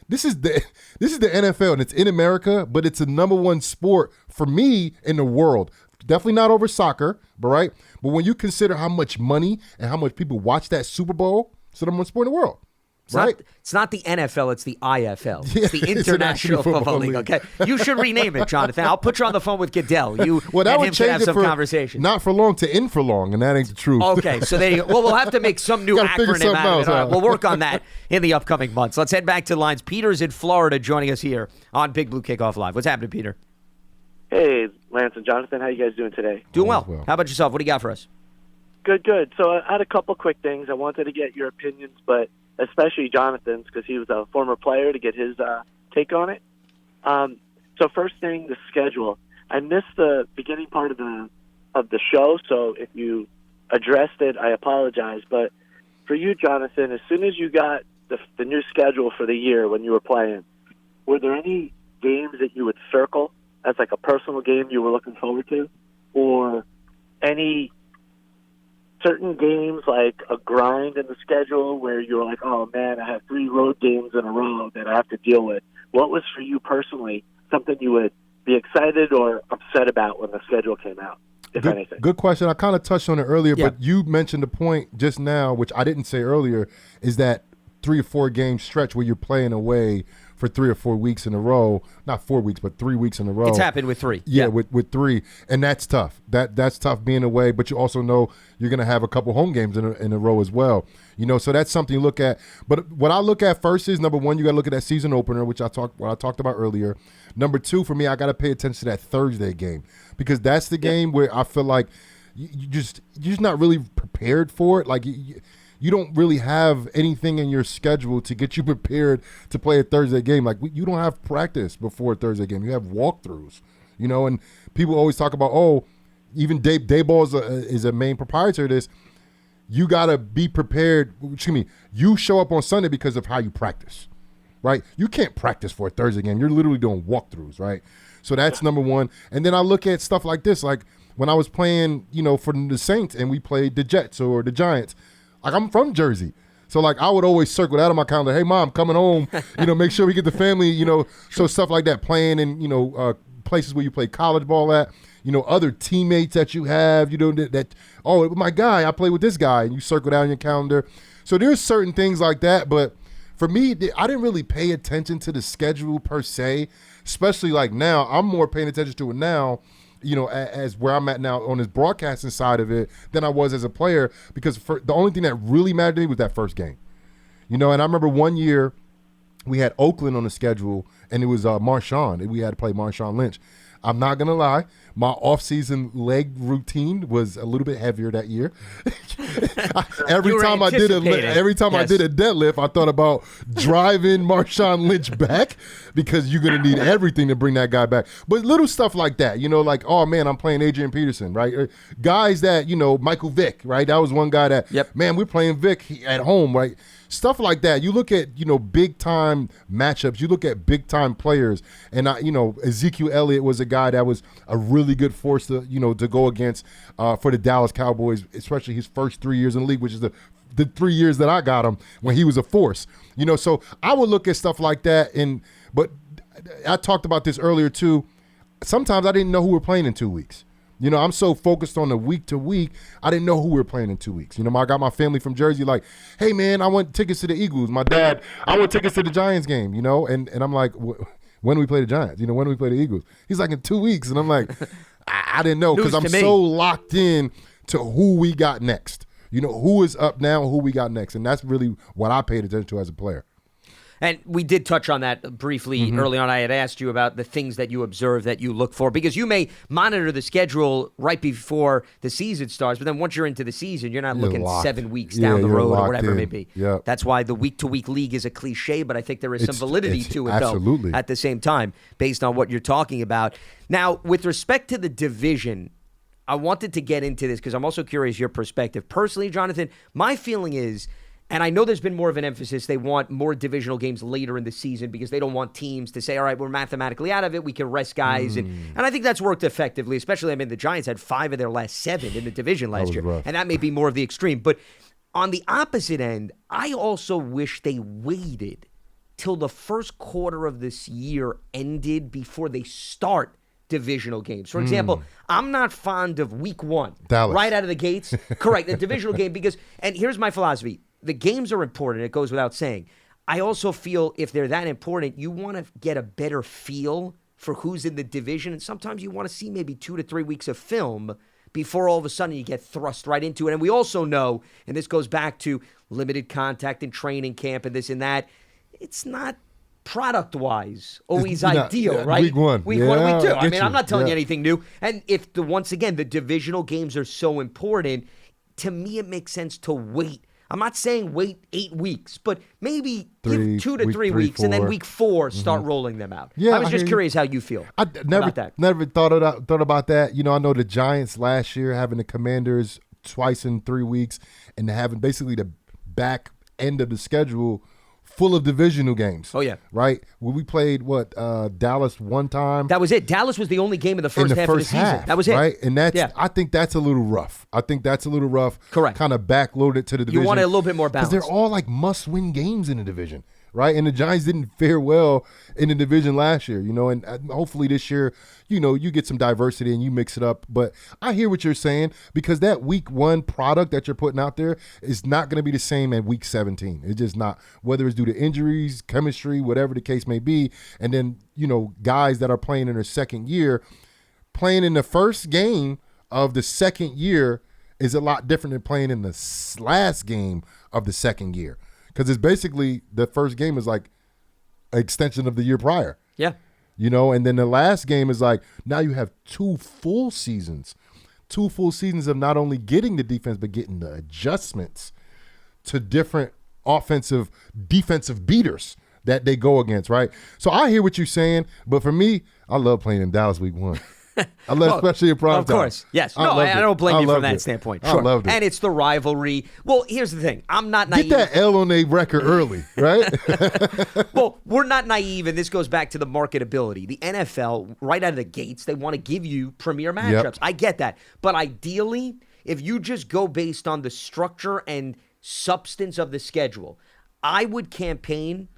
This is the NFL, and it's in America, but it's the number one sport for me in the world. Definitely not over soccer, but when you consider how much money and how much people watch that Super Bowl, it's the number one sport in the world. It's not the NFL, it's the IFL. It's the International Football League. Okay, you should rename it, Jonathan. I'll put you on the phone with Goodell. That would change have some conversation. Not for long to in for long, and that ain't the truth. Okay, so there you go. Well, we'll have to make some new acronym out of it. All right, we'll work on that in the upcoming months. Let's head back to the lines. Peter's in Florida joining us here on Big Blue Kickoff Live. What's happening, Peter? Hey, Lance and Jonathan. How you guys doing today? Doing well. How about yourself? What do you got for us? Good. So I had a couple quick things. I wanted to get your opinions, but especially Jonathan's, because he was a former player, to get his take on it. So first thing, the schedule. I missed the beginning part of the show, so if you addressed it, I apologize. But for you, Jonathan, as soon as you got the new schedule for the year when you were playing, were there any games that you would circle as like a personal game you were looking forward to, or any certain games like a grind in the schedule where you're like, oh man, I have 3 road games in a row that I have to deal with? What was for you personally something you would be excited or upset about when the schedule came out, if anything? Good question. I kind of touched on it earlier, but you mentioned the point just now, which I didn't say earlier, is that 3 or 4 game stretch where you're playing away for 3 or 4 weeks in a row. Not 4 weeks, but 3 weeks in a row. It's happened with 3. Yeah, with 3. And that's tough. That's tough being away, but you also know you're going to have a couple home games in a row as well. You know, so that's something you look at. But what I look at first is, number one, you got to look at that season opener, which I talked about earlier. Number 2, for me, I got to pay attention to that Thursday game, because that's the game where I feel like you're just not really prepared for it. Like you don't really have anything in your schedule to get you prepared to play a Thursday game. Like you don't have practice before a Thursday game. You have walkthroughs, you know, and people always talk about, even Dayball is a main proprietor of this. You got to be prepared. You show up on Sunday because of how you practice. right? You can't practice for a Thursday game. You're literally doing walkthroughs, right? So that's number one. And then I look at stuff like this, like when I was playing, for the Saints and we played the Jets or the Giants. Like, I'm from Jersey. So, like, I would always circle that on my calendar. Hey, Mom, coming home. Make sure we get the family, so stuff like that, playing in, places where you play college ball at, other teammates that you have, oh, my guy, I play with this guy, and you circle down your calendar. So there's certain things like that. But for me, I didn't really pay attention to the schedule per se, especially like now. I'm more paying attention to it now, as where I'm at now on this broadcasting side of it than I was as a player, because the only thing that really mattered to me was that first game. And I remember one year we had Oakland on the schedule, and it was Marshawn, and we had to play Marshawn Lynch. I'm not going to lie, my off-season leg routine was a little bit heavier that year. Every time I did a deadlift, I thought about driving Marshawn Lynch back, because you're going to need everything to bring that guy back. But little stuff like that, like, oh, man, I'm playing Adrian Peterson, right? Guys that, Michael Vick, right? That was one guy that, man, we're playing Vick at home, right? Stuff like that. You look at, big-time matchups. You look at big-time players. And, Ezekiel Elliott was a guy that was a really good force to, to go against for the Dallas Cowboys, especially his first 3 years in the league, which is the 3 years that I got him when he was a force. So I would look at stuff like that. But I talked about this earlier, too. Sometimes I didn't know who we're playing in 2 weeks. I'm so focused on the week to week, I didn't know who we were playing in 2 weeks. I got my family from Jersey like, hey, man, I want tickets to the Eagles. My dad, I want tickets to the Giants game, and I'm like, when do we play the Giants? When do we play the Eagles? He's like, in 2 weeks. And I'm like, I didn't know, because I'm so locked in to who we got next. Who is up now, who we got next. And that's really what I paid attention to as a player. And we did touch on that briefly early on. I had asked you about the things that you observe that you look for, because you may monitor the schedule right before the season starts, but then once you're into the season, you're not looking locked. 7 weeks down the road or whatever in. it may be. Yep. That's why the week-to-week league is a cliche, but I think there is some validity to it, absolutely. though, at the same time, based on what you're talking about. Now, with respect to the division, I wanted to get into this because I'm also curious your perspective. Personally, Jonathan, my feeling is, and I know there's been more of an emphasis, they want more divisional games later in the season because they don't want teams to say, all right, we're mathematically out of it, we can rest guys. And I think that's worked effectively, especially, the Giants had 5 of their last 7 in the division last year. Rough. And that may be more of the extreme. But on the opposite end, I also wish they waited till the first quarter of this year ended before they start divisional games. For example, I'm not fond of week 1. Dallas. Right out of the gates. Correct, the divisional game, because, and here's my philosophy, the games are important, it goes without saying. I also feel if they're that important, you want to get a better feel for who's in the division, and sometimes you want to see maybe 2 to 3 weeks of film before all of a sudden you get thrust right into it. And we also know, and this goes back to limited contact and training camp and this and that, it's not product-wise always ideal, right? Week 1. Week 1 and week 2. I'm not telling you Yeah. anything new. And if, once again, the divisional games are so important, to me it makes sense to wait. I'm not saying wait 8 weeks, but maybe give 2 to 3 weeks, and then week 4 start rolling them out. Yeah, I was just curious how you feel about that. Never thought about that. I know the Giants last year having the Commanders twice in 3 weeks and having basically the back end of the schedule full of divisional games. Oh, yeah. Right? When we played, Dallas one time. That was it. Dallas was the only game in the first half of the season. That was it. Right? And I think that's a little rough. Correct. Kind of backloaded to the division. You want it a little bit more balanced. Because they're all like must-win games in the division. Right? And the Giants didn't fare well in the division last year, and hopefully this year, you get some diversity and you mix it up. But I hear what you're saying, because that week 1 product that you're putting out there is not going to be the same at week 17. It's just not, whether it's due to injuries, chemistry, whatever the case may be. And then, guys that are playing in their second year, playing in the first game of the second year is a lot different than playing in the last game of the second year. Because it's basically, the first game is like an extension of the year prior. Yeah. And then the last game is like, now you have 2 full seasons. 2 full seasons of not only getting the defense, but getting the adjustments to different defensive beaters that they go against, right? So I hear what you're saying, but for me, I love playing in Dallas week 1. Especially in prime time. Of course, yes. I don't blame you from that standpoint. Sure. I loved it. And it's the rivalry. Well, here's the thing. I'm not naive. Get that L on a record early, right? Well, we're not naive, and this goes back to the marketability. The NFL, right out of the gates, they want to give you premier matchups. Yep. I get that. But ideally, if you just go based on the structure and substance of the schedule, I would campaign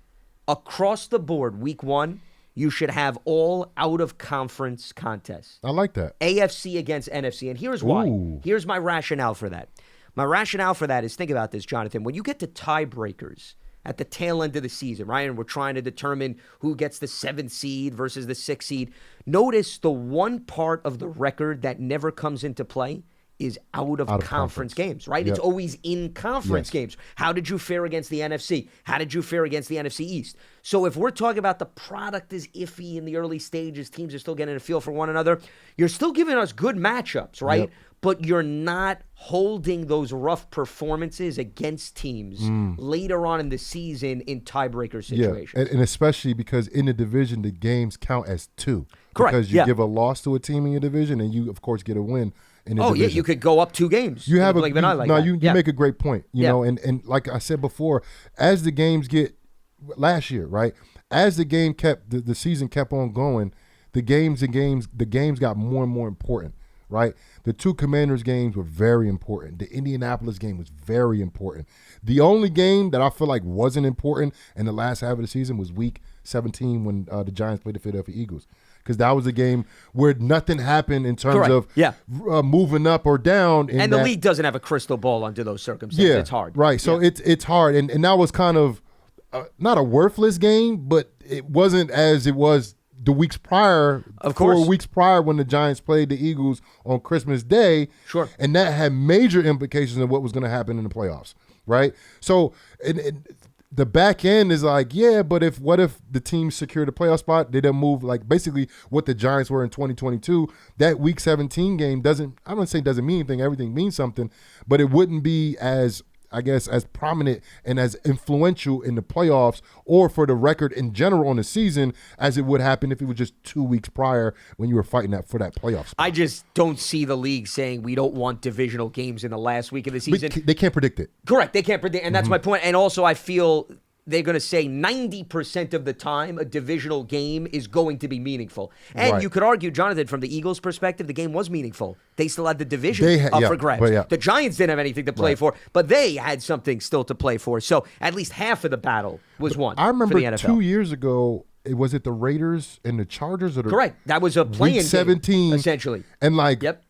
across the board week 1. You should have all out-of-conference contests. I like that. AFC against NFC. And here's why. Ooh. Here's my rationale for that. My rationale for that is, think about this, Jonathan. When you get to tiebreakers at the tail end of the season, right, and we're trying to determine who gets the 7th seed versus the 6th seed, notice the one part of the record that never comes into play is out-of-conference games, right? Yep. It's always in-conference games. How did you fare against the NFC? How did you fare against the NFC East? So if we're talking about the product is iffy in the early stages, teams are still getting a feel for one another, you're still giving us good matchups, right? Yep. But you're not holding those rough performances against teams later on in the season in tiebreaker situations. Yeah, and especially because in the division, the games count as 2. Correct, Because you give a loss to a team in your division, and you, of course, get a win in the division. Yeah, you could go up 2 games. You have you make a great point, you know, and like I said before, as the games get last year, right? As the game the season kept on going, the games got more and more important, right? The 2 Commanders games were very important. The Indianapolis game was very important. The only game that I feel like wasn't important in the last half of the season was Week 17 when the Giants played the Philadelphia Eagles. Because that was a game where nothing happened in terms of moving up or down. And the league doesn't have a crystal ball under those circumstances. Yeah, it's hard. Right. So it's hard. And that was kind of not a worthless game, but it wasn't as it was the weeks prior. Of course. 4 weeks prior when the Giants played the Eagles on Christmas Day. Sure. And that had major implications of what was going to happen in the playoffs. Right. So the back end is like, but what if the team secured a playoff spot? They don't move, like basically what the Giants were in 2022. That Week 17 game doesn't mean anything. Everything means something, but it wouldn't be as prominent and as influential in the playoffs or for the record in general on the season as it would happen if it was just 2 weeks prior when you were fighting for that playoff spot. I just don't see the league saying we don't want divisional games in the last week of the season. But they can't predict it. Correct. They can't predict, and that's my point. And also I feel they're going to say 90% of the time a divisional game is going to be meaningful. And you could argue, Jonathan, from the Eagles' perspective, the game was meaningful. They still had the division up for grabs. The Giants didn't have anything to play for, but they had something still to play for. So at least half of the battle was won. I remember for the NFL. 2 years ago, was it the Raiders and the Chargers? Or Correct. That was a play-in Week 17, game, essentially. And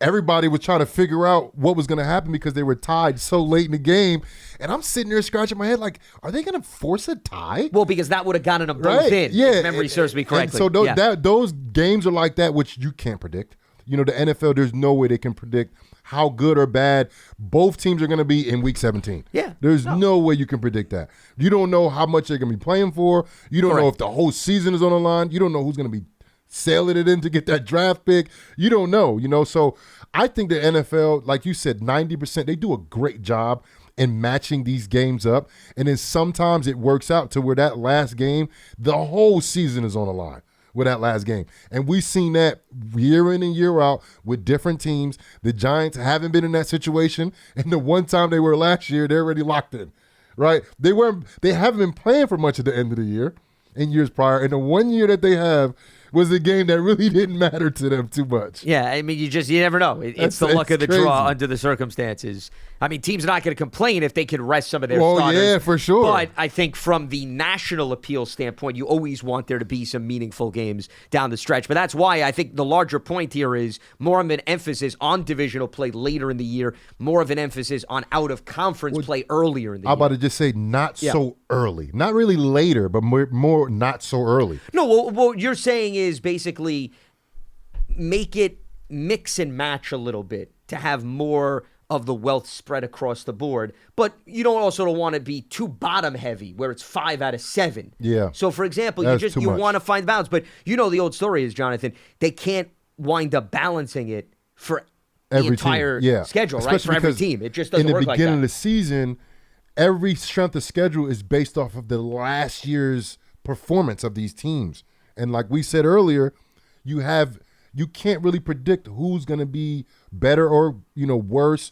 everybody was trying to figure out what was going to happen because they were tied so late in the game. And I'm sitting there scratching my head like, are they going to force a tie? Well, because that would have gotten them both in, if memory serves me correctly. And so those games are like that, which you can't predict. You know, the NFL, there's no way they can predict how good or bad both teams are going to be in Week 17. Yeah. There's no way you can predict that. You don't know how much they're going to be playing for. You don't know if the whole season is on the line. You don't know who's going to be sailing it in to get that draft pick. You don't know, So I think the NFL, like you said, 90%, they do a great job in matching these games up. And then sometimes it works out to where that last game, the whole season is on the line with that last game. And we've seen that year in and year out with different teams. The Giants haven't been in that situation. And the one time they were last year, they're already locked in, right? They haven't been playing for much of the end of the year in years prior. And the 1 year that they have was a game that really didn't matter to them too much. Yeah, I mean, you never know. It's the luck of the draw under the circumstances. I mean, teams are not going to complain if they can rest some of their starters. Yeah, for sure. But I think from the national appeal standpoint, you always want there to be some meaningful games down the stretch. But that's why I think the larger point here is more of an emphasis on divisional play later in the year, more of an emphasis on out-of-conference play earlier in the year. I'm about to just say so early. Not really later, but more not so early. No, what you're saying is basically make it mix and match a little bit to have more of the wealth spread across the board. But you don't also want to be too bottom heavy where it's 5 out of 7. Yeah. So for example, That's you want to find balance. But you know the old story is, Jonathan, they can't wind up balancing it for the entire schedule, right? For every team. It just doesn't work like that. In the beginning of the season, every strength of schedule is based off of the last year's performance of these teams. And like we said earlier, you have you can't really predict who's going to be better or, worse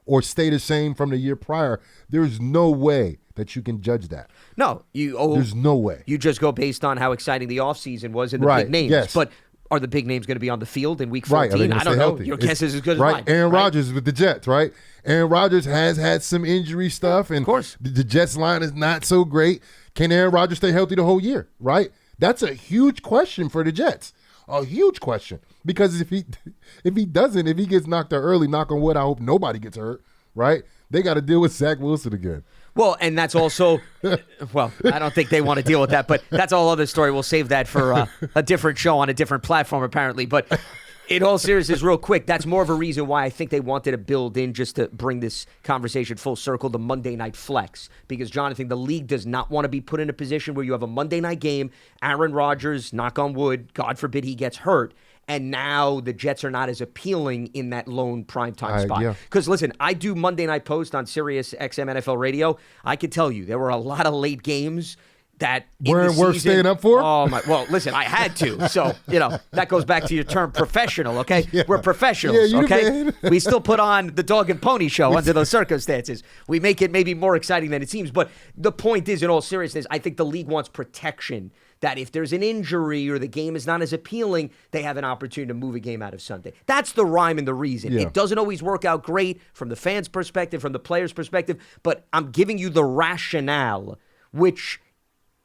or stay the same from the year prior. There's no way that you can judge that. No, there's no way. You just go based on how exciting the offseason was and the Right, big names. yes. But are the big names going to be on the field in Week 14? Right. Are they gonna I don't stay know. healthy? Your guess is as good as right. mine. Aaron Rodgers with the Jets, right? Aaron Rodgers has had some injury stuff, and of course. the Jets line is not so great. Can Aaron Rodgers stay healthy the whole year, right? That's a huge question for the Jets. A huge question. Because if he doesn't, if he gets knocked out early, knock on wood, I hope nobody gets hurt, right? They got to deal with Zach Wilson again. Well, and that's also, well, I don't think they want to deal with that, but that's a whole other story. We'll save that for a different show on a different platform, apparently. But in all seriousness, real quick, that's more of a reason why I think they wanted to build in, just to bring this conversation full circle, the Monday night flex. Because, Jonathan, the league does not want to be put in a position where you have a Monday night game, Aaron Rodgers, knock on wood, God forbid he gets hurt, and now the Jets are not as appealing in that lone primetime spot. Because, listen, I do Monday Night Post on Sirius XM NFL Radio. I can tell you there were a lot of late games that weren't worth staying up for? Oh, my. Well, listen, I had to. So, that goes back to your term professional, okay? Yeah. We're professionals, okay? We still put on the Dog and Pony Show under those circumstances. We make it maybe more exciting than it seems. But the point is, in all seriousness, I think the league wants protection, that if there's an injury or the game is not as appealing, they have an opportunity to move a game out of Sunday. That's the rhyme and the reason. Yeah. It doesn't always work out great from the fans' perspective, from the players' perspective, but I'm giving you the rationale, which,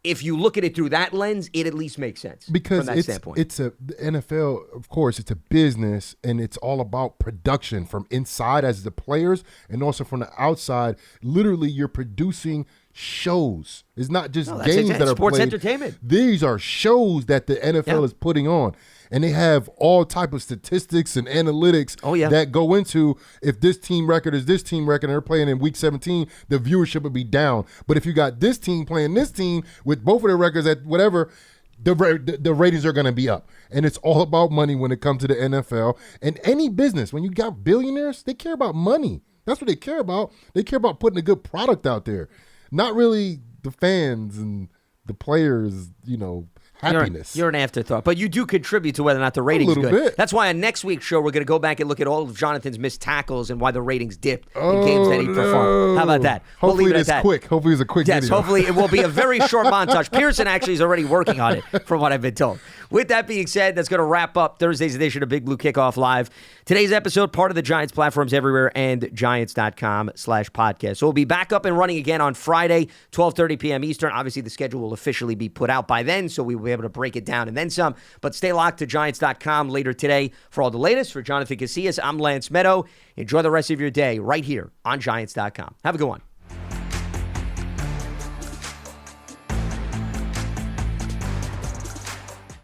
if you look at it through that lens, it at least makes sense. Because from that standpoint. The NFL, of course, it's a business, and it's all about production from inside as the players and also from the outside. Literally, you're producing shows. It's not just games that are sports played. Entertainment. These are shows that the NFL is putting on, and they have all type of statistics and analytics that go into, if this team record is this team record and they're playing in week 17, the viewership would be down. But if you got this team playing this team with both of their records at whatever, the ratings are going to be up. And it's all about money when it comes to the NFL. And any business, when you got billionaires, they care about money. That's what they care about. They care about putting a good product out there. Not really the fans and the players, happiness. You're an afterthought, but you do contribute to whether or not the ratings good. Bit. That's why on next week's show, we're going to go back and look at all of Jonathan's missed tackles and why the ratings dipped in games that he performed. How about that? Hopefully it's quick. Hopefully it's a quick video. Yes, hopefully it will be a very short montage. Pearson actually is already working on it, from what I've been told. With that being said, that's going to wrap up Thursday's edition of Big Blue Kickoff Live. Today's episode, part of the Giants platforms everywhere and Giants.com/podcast. So we'll be back up and running again on Friday, 12:30 p.m. Eastern. Obviously, the schedule will officially be put out by then, so we will be able to break it down and then some. But stay locked to Giants.com later today for all the latest. For Jonathan Casillas, I'm Lance Medow. Enjoy the rest of your day right here on Giants.com. Have a good one.